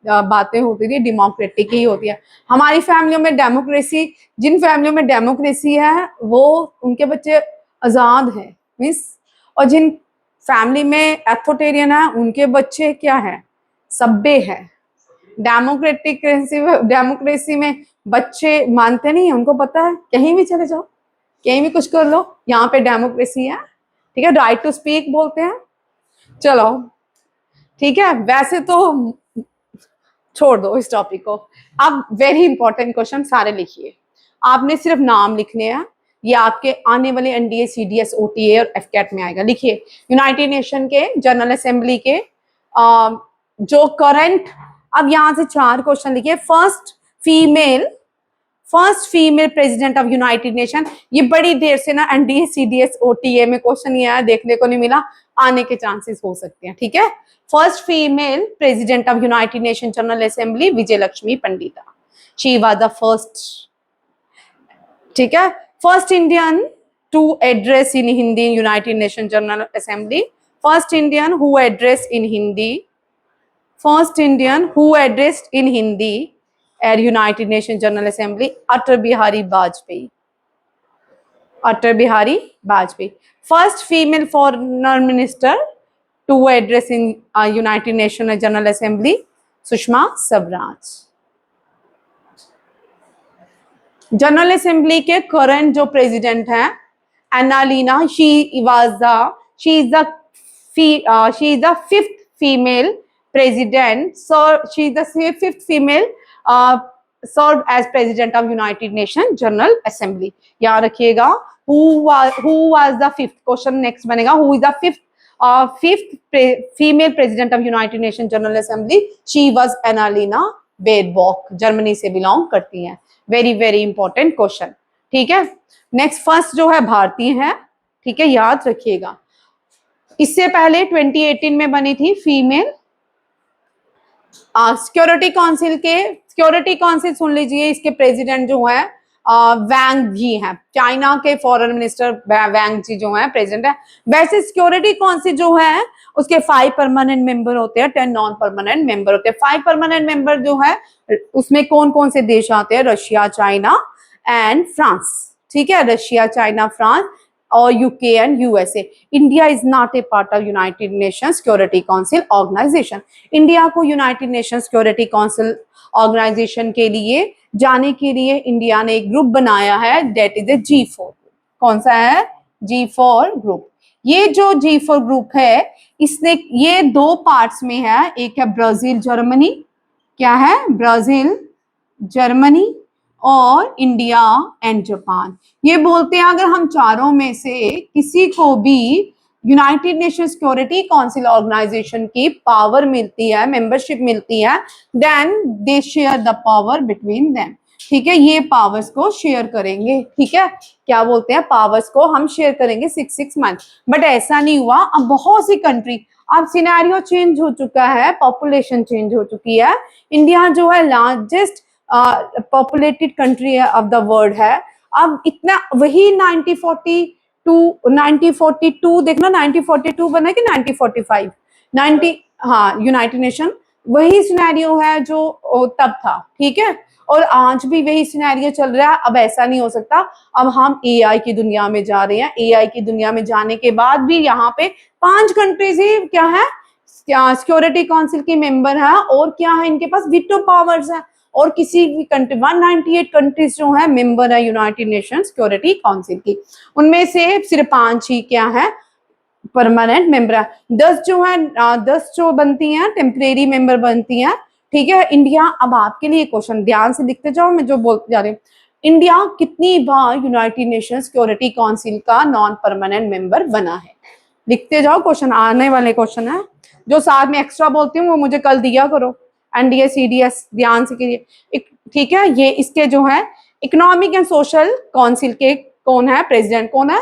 बातें होती थी डेमोक्रेटिक ही होती है। हमारी फैमिलियों में डेमोक्रेसी, जिन फैमिलियों में डेमोक्रेसी है वो उनके बच्चे आजाद हैं, मीन्स, और जिन फैमिली में एथोटेरियन है उनके बच्चे क्या है? सभ्य है। डेमोक्रेसी में बच्चे मानते नहीं है, उनको पता है कहीं भी चले जाओ, कहीं भी कुछ कर लो, यहाँ पे डेमोक्रेसी है, ठीक है, राइट टू स्पीक बोलते हैं। चलो ठीक है, वैसे तो छोड़ दो इस टॉपिक को। अब वेरी इंपॉर्टेंट क्वेश्चन सारे लिखिए, आपने सिर्फ नाम लिखने हैं, ये आपके आने वाले एनडीए, सीडीएस, ओटीए और एफकेट में आएगा। लिखिए, यूनाइटेड नेशन के जनरल असेंबली के जो करंट, अब यहां से 4 क्वेश्चन लिखिए। First female president of United nation, ये बड़ी देर से ना एनडीए, सीडीएस, ओटीए में क्वेश्चन ये आया, देखने को नहीं मिला, आने के चांसेस हो सकते हैं, ठीक है। First female president of United nation general Assembly Vijay Lakshmi Pandita, she was the first, ठीक है। First Indian to address in Hindi United nation general Assembly, first Indian who address in Hindi, first Indian who addressed in Hindi at United Nations General Assembly, Atal Bihari Vajpayee. Atal Bihari Vajpayee. First female foreign minister to address in United Nations General Assembly, Sushma Swaraj. General Assembly के current जो president हैं Annalena, she is the 5th female president, so she is the 5th female serve as president of United nation general Assembly. याद रखिएगा। Who was the fifth, question next बनेगा, who is the fifth female president of United nation general Assembly? She was Annalena Baerbock, Germany से belong करती हैं। Very very important question. ठीक है, next first जो है भारतीय है। ठीक है, याद रखिएगा। इससे पहले 2018 में बनी थी फीमेल सिक्योरिटी काउंसिल के, सिक्योरिटी काउंसिल सुन लीजिए, इसके प्रेसिडेंट जो है वैंग जी हैं, चाइना के फॉरेन मिनिस्टर वैंग जी जो है प्रेसिडेंट है। वैसे सिक्योरिटी काउंसिल जो है उसके 5 परमानेंट मेंबर होते हैं, 10 नॉन परमानेंट मेंबर होते हैं। 5 परमानेंट मेंबर जो है उसमें कौन कौन से देश आते हैं? Russia, China and France. ठीक है, रशिया, चाइना, फ्रांस और UK and USA. India is not a part of United nation security council organization. India को United nation security council organization के लिए जाने के लिए इंडिया ने एक ग्रुप बनाया है, दैट इज ए G4। कौन सा है? G4 group. ये जो G4 ग्रुप है इसने, ये 2 पार्ट्स में है, एक है ब्राजील जर्मनी, क्या है? ब्राजील जर्मनी और इंडिया एंड जापान। ये बोलते हैं अगर हम चारों में से किसी को भी united nation security council organisation की पावर मिलती है, मेंबरशिप मिलती है, then they share the power between them. ठीक है, ये पावर्स को शेयर करेंगे। ठीक है, क्या बोलते हैं? पावर्स को हम शेयर करेंगे 6 मंथ। बट ऐसा नहीं हुआ, अब बहुत सी कंट्री, अब सिनेरियो चेंज हो चुका है, पॉपुलेशन चेंज हो चुकी है। इंडिया जो है largest populated country of the world है। अब इतना वही 1942 देखना, 1942 बना कि 1945? 90, हाँ, यूनाइटेड नेशन वही सिनेरियो है जो तब था। ठीक है, और आज भी वही सिनेरियो चल रहा है। अब ऐसा नहीं हो सकता, अब हम एआई की दुनिया में जा रहे हैं। एआई की दुनिया में जाने के बाद भी यहाँ पे 5 कंट्रीज ही क्या है? सिक्योरिटी काउंसिल की मेंबर है, और क्या है? इनके पास वीटो पावर्स है। और किसी भी कंट्री, 198 कंट्रीज जो है मेंबर है यूनाइटेड नेशन सिक्योरिटी काउंसिल की, उनमें से सिर्फ 5 ही क्या है? परमानेंट मेंबर है। 10 जो है 10 जो बनती हैं टेम्परेरी मेंबर बनती हैं। ठीक है, इंडिया, अब आपके लिए क्वेश्चन ध्यान से लिखते जाओ, मैं जो बोलते जा रही हूँ। इंडिया कितनी बार यूनाइटेड नेशन सिक्योरिटी काउंसिल का नॉन परमानेंट मेंबर बना है? लिखते जाओ, क्वेश्चन आने वाले क्वेश्चन है। जो साथ में एक्स्ट्रा बोलती हूँ वो मुझे कल दिया करो। एनडीए सीडीएस ध्यान से कीजिए। ठीक है, ये इसके जो है इकोनॉमिक एंड सोशल काउंसिल के कौन है? प्रेसिडेंट कौन है?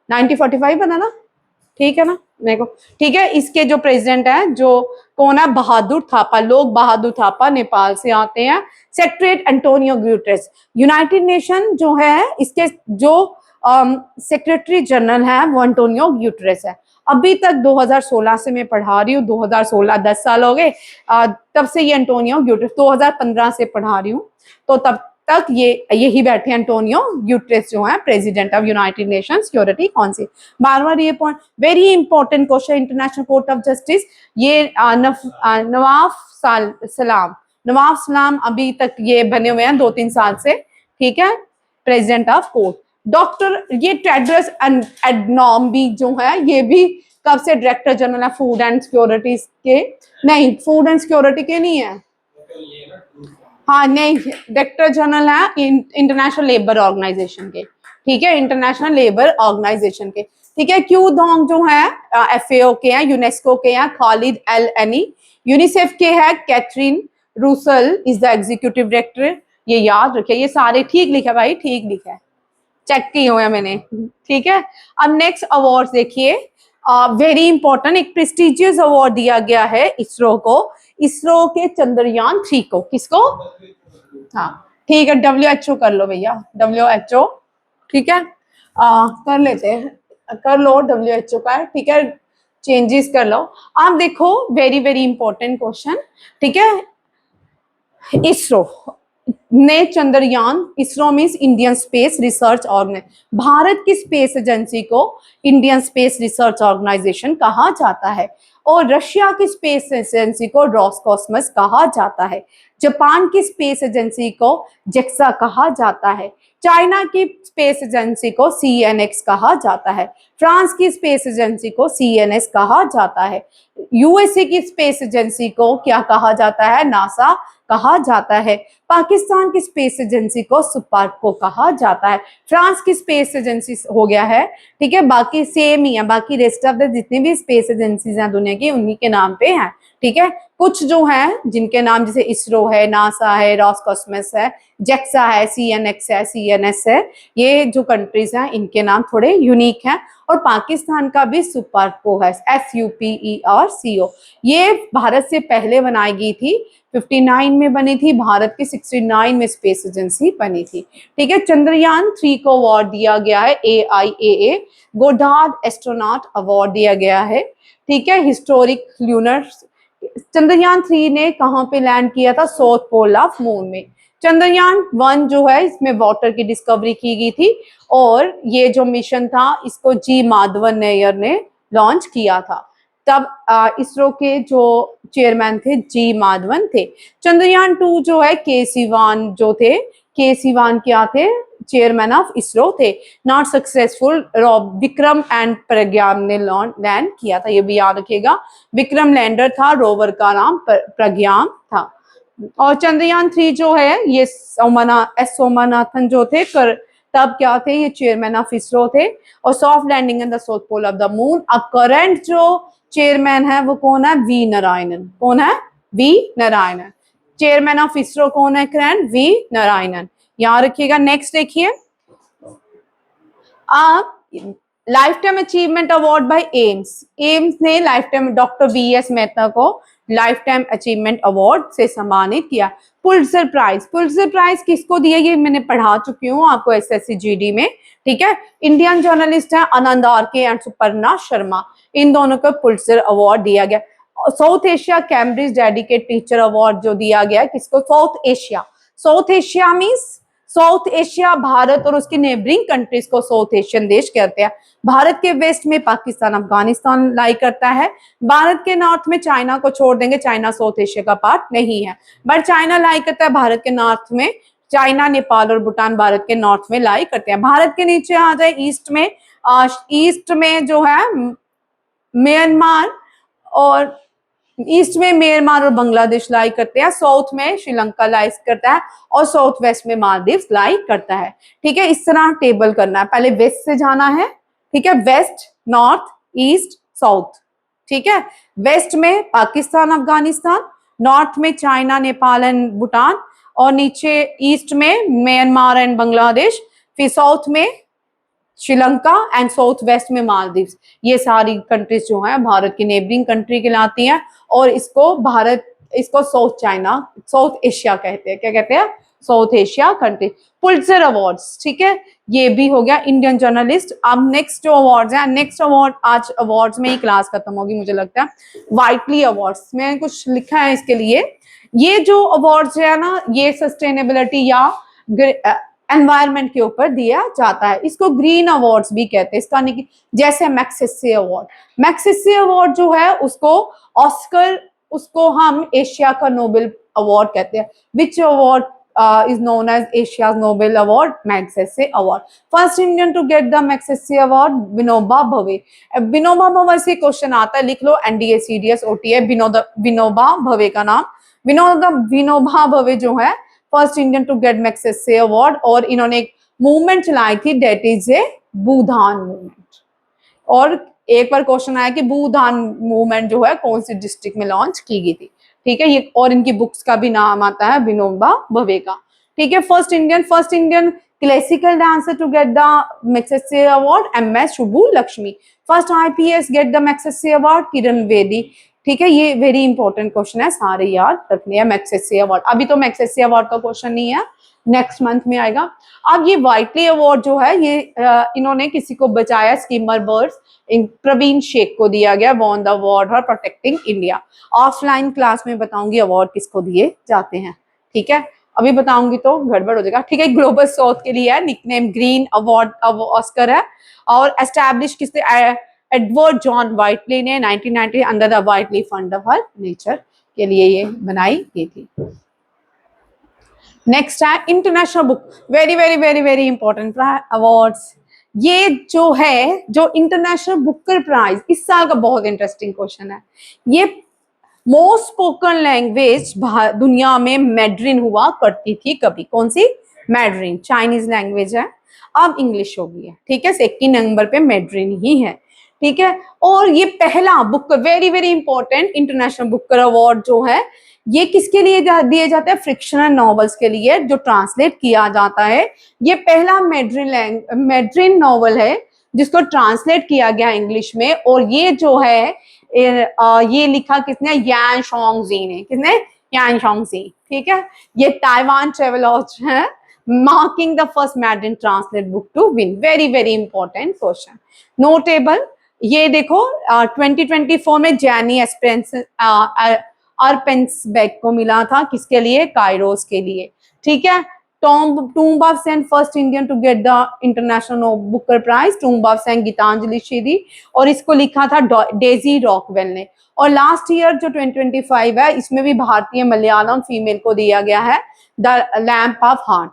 1945 बना ना? ठीक है ना मेरे को? ठीक है, इसके जो प्रेसिडेंट है जो कौन है? बहादुर थापा, लोग बहादुर थापा, नेपाल से आते हैं। Secretary Antonio Guterres. United nation जो है इसके जो सेक्रेटरी जनरल है वो एंटोनियो ग्यूटेरेस है। अभी तक 2016 से मैं पढ़ा रही हूँ, 2016 10 साल हो गए तब से ये एंटोनियो ग्यूटेरेस, 2015 से पढ़ा रही हूँ, तो तब तक ये यही बैठे एंटोनियो ग्यूटेरेस जो है president of United nation security Council. बार बार ये point, very important question. International court of justice, ये नवाब सलाम अभी तक ये बने हुए हैं 2-3 साल से। ठीक है, प्रेसिडेंट ऑफ कोर्ट। डॉक्टर ये टेड्रस एडनॉम भी जो है, ये भी कब से डायरेक्टर जनरल है फूड एंड सिक्योरिटी के? नहीं, फूड एंड सिक्योरिटी के नहीं है, हाँ नहीं, डायरेक्टर जनरल है इंटरनेशनल लेबर ऑर्गेनाइजेशन के। ठीक है, इंटरनेशनल लेबर ऑर्गेनाइजेशन के। ठीक है, क्यू डोंग जो है एफएओ के हैं, यूनेस्को के हैं खालिद एल एनी, यूनिसेफ के है कैथरीन रूसल इज द एग्जीक्यूटिव डायरेक्टर। ये याद रखिए, ये सारे ठीक लिखा भाई, ठीक लिखा है, चेक किए हुए हैं मैंने। ठीक है, अब नेक्स्ट अवार्ड देखिए, वेरी इंपॉर्टेंट, एक प्रेस्टिजियस अवार्ड दिया गया है इसरो को, इसरो के चंद्रयान 3 को। किसको? हाँ ठीक है, WHO कर लो भैया, WHO। ठीक है, कर लेते हैं, कर लो WHO का। ठीक है, चेंजेस कर लो। आप देखो, वेरी वेरी इंपॉर्टेंट क्वेश्चन। ठीक है, इसरो ने Chandrayaan, ISRO means Indian space research organisation, Bharat की स्पेस एजेंसी को इंडियन स्पेस रिसर्च ऑर्गेनाइजेशन कहा जाता है, और रशिया की स्पेस एजेंसी को रोसकॉस्मोस कहा जाता है। जापान की स्पेस एजेंसी को जेक्सा कहा जाता है। चाइना की स्पेस एजेंसी को CNX कहा जाता है। फ्रांस की स्पेस एजेंसी को CNS कहा जाता है। यूएसए की स्पेस एजेंसी को क्या कहा जाता है? नासा, कहा जाता है? पाकिस्तान की स्पेस एजेंसी को सुपार्को कहा जाता है। फ्रांस की स्पेस एजेंसी हो गया है, ठीक है, बाकी सेम ही है, बाकी रेस्ट ऑफ द जितनी भी स्पेस एजेंसीज हैं दुनिया की उन्हीं के नाम पे हैं, ठीक है। कुछ जो हैं जिनके नाम जैसे इसरो है, नासा है, रॉसकॉस्मस है, जेक्सा है, सीएनएक्स है, सीएनएस है, ये जो कंट्रीज हैं इनके नाम थोड़े यूनिक हैं। और पाकिस्तान का भी सुपार्को है, SUPERCO। ये भारत से पहले बनाई गई थी, 59 में बनी थी, भारत की 69 में स्पेस एजेंसी बनी थी, ठीक है। चंद्रयान 3 को अवार्ड दिया गया है AIAA गोडार्ड एस्ट्रोनॉट अवार्ड दिया गया है, ठीक है। हिस्टोरिक ल्यूनर चंद्रयान 3 ने कहाँ पे लैंड किया था? साउथ पोल ऑफ मून में। चंद्रयान 1 जो है इसमें वाटर की डिस्कवरी की गई थी और ये जो मिशन था इसको जी माधवन नैयर ने लॉन्च किया था। तब इसरो के जो चेयरमैन थे जी माधवन थे। चंद्रयान 2 जो है के सिवान जो थे, के सिवान क्या थे? चेयरमैन ऑफ इसरो थे। नॉट सक्सेसफुल, विक्रम एंड प्रज्ञान ने लैंड किया था, ये भी याद रखिएगा। विक्रम लैंडर था, रोवर का नाम प्रज्ञान था। और चंद्रयान 3 जो है ये सोमनाथन जो थे तब क्या थे? ये चेयरमैन ऑफ इसरो थे। और soft landing in the south pole of the moon. अब करंट जो चेयरमैन है वो कौन है? वी नारायणन। कौन है? V Narayanan. Chairman of ISRO कौन है? करंट वी नारायणन, याद रखिएगा। नेक्स्ट देखिए, आप life time achievement award by AIIMS. AIIMS ने life time doctor VS Mehta को लाइफ टाइम अचीवमेंट अवार्ड से सम्मानित किया। पुलित्जर प्राइज, पुलित्जर प्राइज किसको दिया? ये मैंने पढ़ा चुकी हूँ आपको SSC GD में, ठीक है। इंडियन जर्नलिस्ट है आनंद RK एंड सुपर्णा शर्मा, इन दोनों को पुलित्जर अवार्ड दिया गया। South Asia Cambridge dedicate teacher award जो दिया गया किसको? South Asia. South Asia means south Asia, Bharat और उसकी नेबरिंग कंट्रीज को साउथ एशियन देश कहते हैं। भारत के वेस्ट में पाकिस्तान अफगानिस्तान लाई करता है। भारत के नॉर्थ में चाइना को छोड़ देंगे, चाइना साउथ एशिया का पार्ट नहीं है, बट चाइना लाई करता है भारत के नॉर्थ में। चाइना, नेपाल और भूटान भारत के नॉर्थ में लाई करते हैं। भारत के नीचे आ जाए ईस्ट में जो है म्यांमार, और ईस्ट में म्यांमार और बांग्लादेश लाई करते हैं। साउथ में श्रीलंका लाई करता है और साउथ वेस्ट में मालदीव्स लाई करता है, ठीक है। इस तरह टेबल करना है, पहले वेस्ट से जाना है, ठीक है। वेस्ट, नॉर्थ, ईस्ट, साउथ, ठीक है। वेस्ट में पाकिस्तान अफगानिस्तान, नॉर्थ में चाइना नेपाल एंड भूटान, और नीचे ईस्ट में म्यांमार एंड बांग्लादेश, फिर साउथ में श्रीलंका एंड साउथ वेस्ट में मालदीव्स। ये सारी कंट्रीज जो है भारत की नेबरिंग कंट्री कहलाती हैं और इसको साउथ एशिया कहते हैं। क्या कहते हैं? South Asia country. Pulitzer awards, ठीक है, ये भी हो गया इंडियन जर्नलिस्ट। अब नेक्स्ट जो अवार्ड्स हैं, नेक्स्ट अवार्ड, आज अवार्ड्स में ही क्लास खत्म होगी मुझे लगता है। वाइटली अवार्ड्स में कुछ लिखा है इसके लिए। ये जो अवार्ड्स है ना, ये सस्टेनेबिलिटी या एनवायरमेंट के ऊपर दिया जाता है। इसको ग्रीन अवार्ड्स भी कहते हैं। इसका नहीं, जैसे मैग्सेसे अवार्ड, मैग्सेसे अवार्ड जो है उसको ऑस्कर, उसको हम एशिया का नोबेल अवार्ड कहते हैं। Which award is known as Asia's Nobel Award, Magsaysay Award. First Indian to get the Magsaysay Award, Vinoba भवे। विनोबा भवे से क्वेश्चन आता है, लिख लो NDA CDS OTA विनोबा भवे का नाम। विनोबा भवे जो है first Indian to get Magsaysay award, और इन्होंने एक मूवमेंट चलाई थी, that is a Bhoodan movement. और एक बार क्वेश्चन आया कि भूदान मूवमेंट जो है कौन सी डिस्ट्रिक्ट में लॉन्च की गई थी, ठीक है। ये और इनकी बुक्स का भी नाम आता है विनोबा भवे का, ठीक है। First Indian classical dancer to get the Magsaysay award, MS Subbu Lakshmi. First IPS get the Magsaysay award, Kiran Bedi, ठीक है। ये वेरी इंपॉर्टेंट क्वेश्चन है, सारे याद रखने हैं। मैग्सेसे अवार्ड, अभी तो मैग्सेसे अवार्ड का क्वेश्चन नहीं है, नेक्स्ट मंथ में आएगा। अब ये वाइटली अवार्ड जो है ये इन्होंने किसी को बचाया, स्कीमर बर्ड्स, प्रवीण शेख को दिया गया, won the award for protecting India. Offline class में बताऊंगी अवार्ड किसको दिए जाते हैं, ठीक है। अभी बताऊंगी तो गड़बड़ हो जाएगा, ठीक है। ग्लोबल साउथ के लिए है, निकनेम ग्रीन अवार्ड ऑस्कर है, और एस्टैब्लिश किसने? एडवर्ड जॉन वाइटली ने 1990 under the vitally fund for nature के लिए ये बनाई गई थी। नेक्स्ट है international book, very very very very important awards. ये जो है, जो इंटरनेशनल बुकर प्राइज, इस साल का बहुत इंटरेस्टिंग क्वेश्चन है। ये मोस्ट स्पोकन लैंग्वेज दुनिया में मैड्रिन हुआ करती थी कभी, कौन सी? मैड्रिन, चाइनीज लैंग्वेज है, अब इंग्लिश हो गई है, ठीक है, 2nd नंबर पे मैड्रिन ही है, ठीक है। और ये पहला Booker, very very important, international Booker award जो है ये किसके लिए दिए जाते हैं? फ्रिक्शनल नॉवेल्स के लिए जो ट्रांसलेट किया जाता है। ये पहला मैड्रिन नॉवल है जिसको ट्रांसलेट किया गया इंग्लिश में, और ये जो है ये लिखा किसने? यान शोंगजी ने। किसने? यान शोंगजी, ठीक है। ये ताइवान ट्रेवलॉज है, marking the first Mandarin translate book to win. Very very important question, notable. ये देखो 2024 में जैनी अर्पेंसबेक को मिला था, किसके लिए? काइरोस के लिए, ठीक है। Tomb of sand first Indian to get the international Booker prize, tomb of sand Geetanjali Shree, और इसको लिखा था डेजी रॉकवेल ने। और लास्ट ईयर जो 2025 है इसमें भी भारतीय मलयालम फीमेल को दिया गया है, द लैम्प ऑफ हार्ट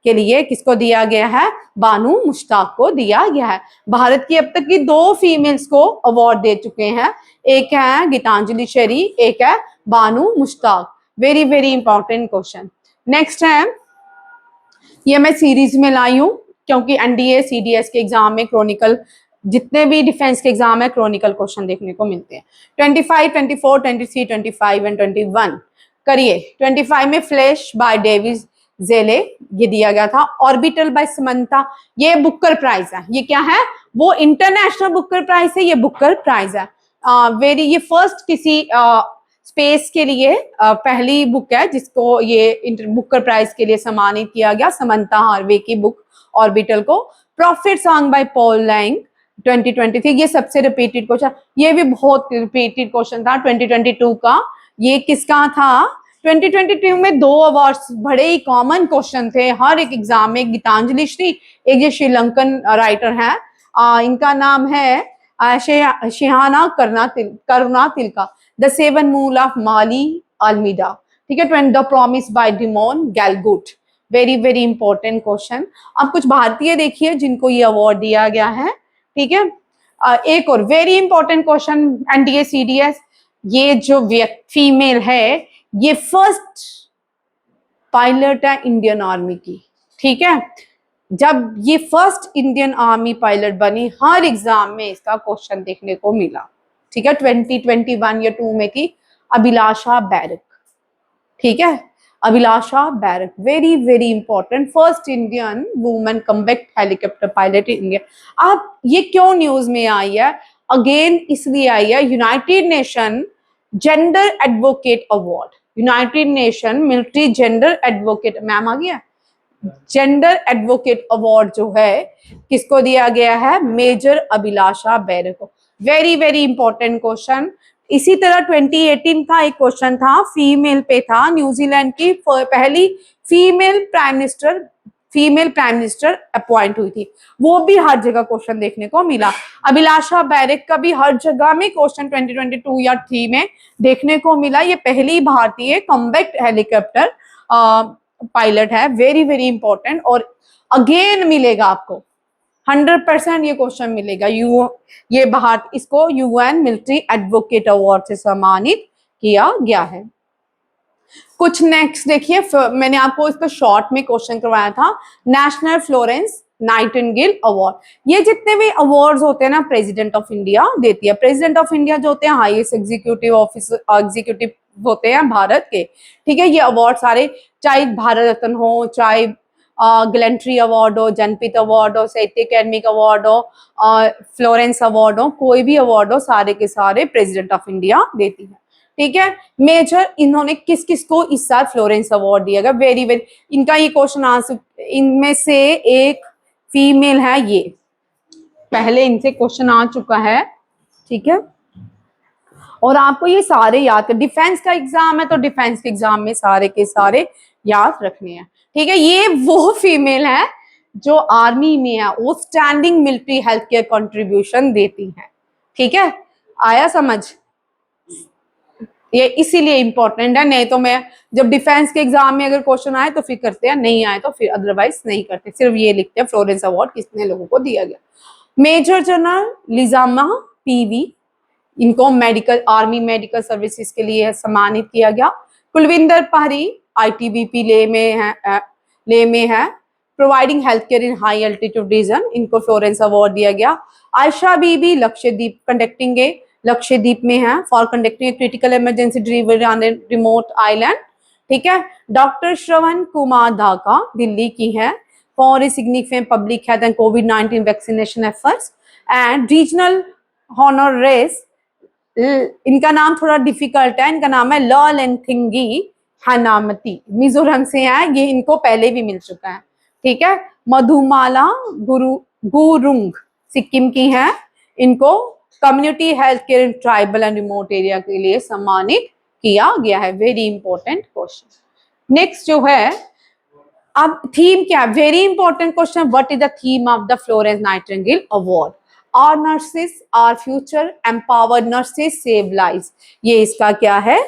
के लिए। किसको दिया गया है? बानू मुश्ताक को दिया गया है। भारत की अब तक की 2 फीमेल्स को अवार्ड दे चुके हैं, एक है गीतांजलि शेरी, एक है Banu Mushtaq. Very very important question. Next है, ये मैं सीरीज में लाई हूं क्योंकि एनडीए सीडीएस के एग्जाम में क्रॉनिकल, जितने भी डिफेंस के एग्जाम है क्रॉनिकल क्वेश्चन देखने को मिलते हैं। 25, 24, 23, 25 एंड 21 करिए। 25 में फ्लैश बाय डेविड जेले ये दिया गया था। ऑर्बिटल बाय समंता, ये बुकर प्राइज है। ये क्या है? वो इंटरनेशनल बुकर प्राइज है, ये बुकर प्राइज है। ये फर्स्ट किसी स्पेस के लिए पहली बुक है जिसको ये बुकर प्राइज के लिए सम्मानित किया गया, समंता हार्वे की बुक ऑर्बिटल को। Prophet Song by Paul Lang 2023, ये सबसे रिपीटेड क्वेश्चन, ये भी बहुत रिपीटेड क्वेश्चन था 2022 का। ये किसका था? 2022 में 2 अवार्ड्स बड़े ही कॉमन क्वेश्चन थे हर एक एग्जाम में। गीतांजलि श्री, एक ये श्रीलंकन राइटर है, इनका नाम है शिहाना करुणा तिलका, द 7 मूल ऑफ माली अल्मीडा, ठीक है। The promise by Damon Galgut, very very important question. अब कुछ भारतीय देखिए जिनको ये अवार्ड दिया गया है, ठीक है। एक और very important question NDA CDS, ये जो फीमेल है ये फर्स्ट पायलट है इंडियन आर्मी की, ठीक है। जब ये फर्स्ट इंडियन आर्मी पायलट बनी, हर एग्जाम में इसका क्वेश्चन देखने को मिला, ठीक है। 2021 या 2 में की अभिलाषा बैरक, ठीक है, Abhilasha Barak, very very important, first Indian women combat helicopter pilot in India. अब ये क्यों न्यूज में आई है? अगेन इसलिए आई है, United Nation gender advocate award, United Nation military gender advocate, ma'am आ गया, जेंडर एडवोकेट अवार्ड जो है किसको दिया गया है? मेजर अभिलाषा बैरक को। Very very important question. इसी तरह 2018 का एक क्वेश्चन था, फीमेल पे था, न्यूजीलैंड की पहली फीमेल प्राइम मिनिस्टर अपॉइंट हुई थी, वो भी हर जगह क्वेश्चन देखने को मिला। अभिलाषा बैरक का भी हर जगह में क्वेश्चन 2022 या 3 में देखने को मिला। ये पहली भारतीय कॉम्बैट हेलीकॉप्टर पायलट है, वेरी वेरी इंपॉर्टेंट। और अगेन मिलेगा आपको 100% ये क्वेश्चन मिलेगा। ये भारत, इसको यूएन मिलिट्री एडवोकेट अवार्ड से सम्मानित किया गया है। कुछ नेक्स्ट देखिए, मैंने आपको इस पर शॉर्ट में क्वेश्चन करवाया था, नेशनल फ्लोरेंस नाइटिंगेल अवार्ड। ये जितने भी अवार्ड्स होते हैं ना प्रेसिडेंट ऑफ इंडिया देती है। प्रेसिडेंट ऑफ इंडिया जो होते हैं हाईएस्ट एग्जीक्यूटिव ऑफिसर, एग्जीक्यूटिव होते हैं भारत के, ठीक है। ये अवार्ड सारे, चाहे भारत रत्न हो, चाहे ग्लेंट्री अवार्ड हो, जनपीत अवार्ड हो, साहित्य अकेडमिक अवार्ड हो, फ्लोरेंस अवार्ड हो, कोई भी अवार्ड हो, सारे के सारे प्रेसिडेंट ऑफ इंडिया देती है, ठीक है। मेजर इन्होंने किस किस को इस साल फ्लोरेंस अवार्ड दिया गया? वेरी वेरी, इनका ये क्वेश्चन आंसर, इनमें से एक फीमेल है, ये पहले इनसे क्वेश्चन आ चुका है, ठीक है। और आपको ये सारे याद कर, डिफेंस का एग्जाम है तो डिफेंस के एग्जाम में सारे के सारे याद रखने हैं, ठीक है। ये वो फीमेल है जो आर्मी में है, वो standing military health care contribution देती है, ठीक है। आया समझ? ये इसीलिए इंपॉर्टेंट है, नहीं तो मैं जब डिफेंस के एग्जाम में अगर क्वेश्चन आए तो फिर करते हैं, नहीं आए तो फिर अदरवाइज नहीं करते, सिर्फ ये लिखते हैं फ्लोरेंस अवार्ड कितने लोगों को दिया गया। मेजर जनरल लिजामा पीवी, इनको मेडिकल आर्मी मेडिकल सर्विसेज के लिए सम्मानित किया गया। कुलविंदर पहरी ITBP ले में है, providing health care in high altitude region, इनको फ्लोरेंस अवार्ड दिया गया। आयशा बीबी लक्षद्वीप कंडक्टिंग ए लक्षद्वीप में है for conducting critical emergency delivery on a remote island. ठीक है। डॉक्टर श्रवण कुमार धाका दिल्ली की है for a significant public health and कोविड-19 vaccination efforts and regional honour race, इनका नाम थोड़ा डिफिकल्ट है, इनका नाम है ललेनथिंगी हनामती, मिजोरम से है ये, इनको पहले भी मिल चुका है। ठीक है। मधुमाला गुरुंग सिक्किम की है, इनको community health care in tribal and remote area के लिए सम्मानित किया गया है। Very important question. नेक्स्ट जो है, अब थीम क्या है, very important question, what is the theme of the Florence Nightingale award? Our nurses, our future, empowered nurses save lives, ये इसका क्या है,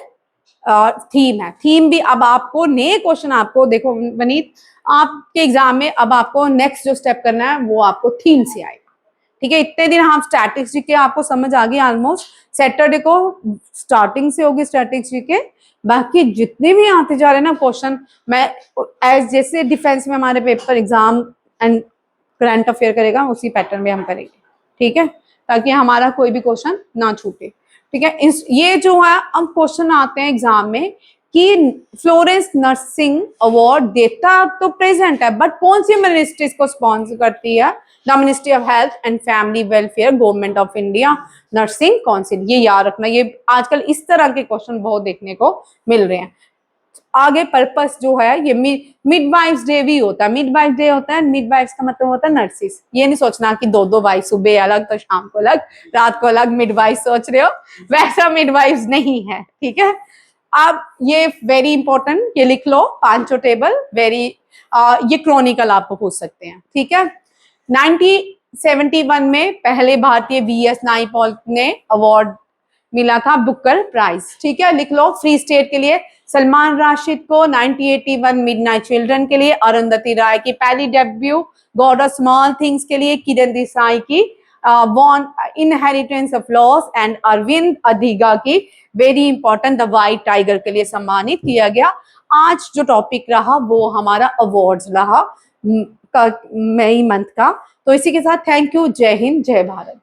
थीम है। थीम भी अब आपको नए क्वेश्चन, आपको देखो वनीत, आपके एग्जाम में अब आपको नेक्स्ट जो स्टेप करना है वो आपको थीम से आएगा। ठीक है। इतने दिन हम स्टैटिस्टिक्स के आपको समझ आ गई ऑलमोस्ट, सैटरडे को स्टार्टिंग से होगी स्टैटिस्टिक्स के, बाकी जितने भी आते जा रहे हैं ना क्वेश्चन, मैं एज जैसे डिफेंस में हमारे paper exam and current affair करेगा उसी पैटर्न में हम करेंगे। ठीक है, ताकि हमारा कोई भी क्वेश्चन ना छूटे। ठीक है। ये जो है अब क्वेश्चन आते हैं एग्जाम में कि फ्लोरेंस नर्सिंग अवार्ड देता तो प्रेजेंट है, बट कौन सी मिनिस्ट्री इसको स्पॉन्सर करती है? The ministry of health and family welfare, government of India, nursing council. ये याद रखना, ये आजकल इस तरह के क्वेश्चन बहुत देखने को मिल रहे हैं। आगे पर्पस जो है, ये मिडवाइफ्स डे भी होता है। मिडवाइफ डे होता है, मिडवाइफ्स का मतलब होता है नर्सिस। ये नहीं सोचना कि दो वाइफ, सुबह अलग तो शाम को अलग, रात को अलग मिडवाइफ सोच रहे हो, वैसा मिडवाइफ्स नहीं है। ठीक है। अब ये वेरी इंपॉर्टेंट, ये लिख लो पांचों टेबल, वेरी ये क्रॉनिकल आपको पूछ सकते हैं। ठीक है। 1971 में पहले भारतीय VS नाइपॉल ने अवार्ड मिला था, बुकर प्राइज। ठीक है, लिख लो। फ्री स्टेट के लिए सलमान राशिद को, 1981 मिडनाइट चिल्ड्रन के लिए अरुंधति राय की पहली debut God of small things के लिए किरण देसाई की won inheritance of loss and Aravind Adiga की very important the white tiger के लिए सम्मानित किया गया। आज जो टॉपिक रहा वो हमारा अवार्ड्स रहा मई मंथ का। तो इसी के साथ थैंक यू, जय हिंद, जय भारत।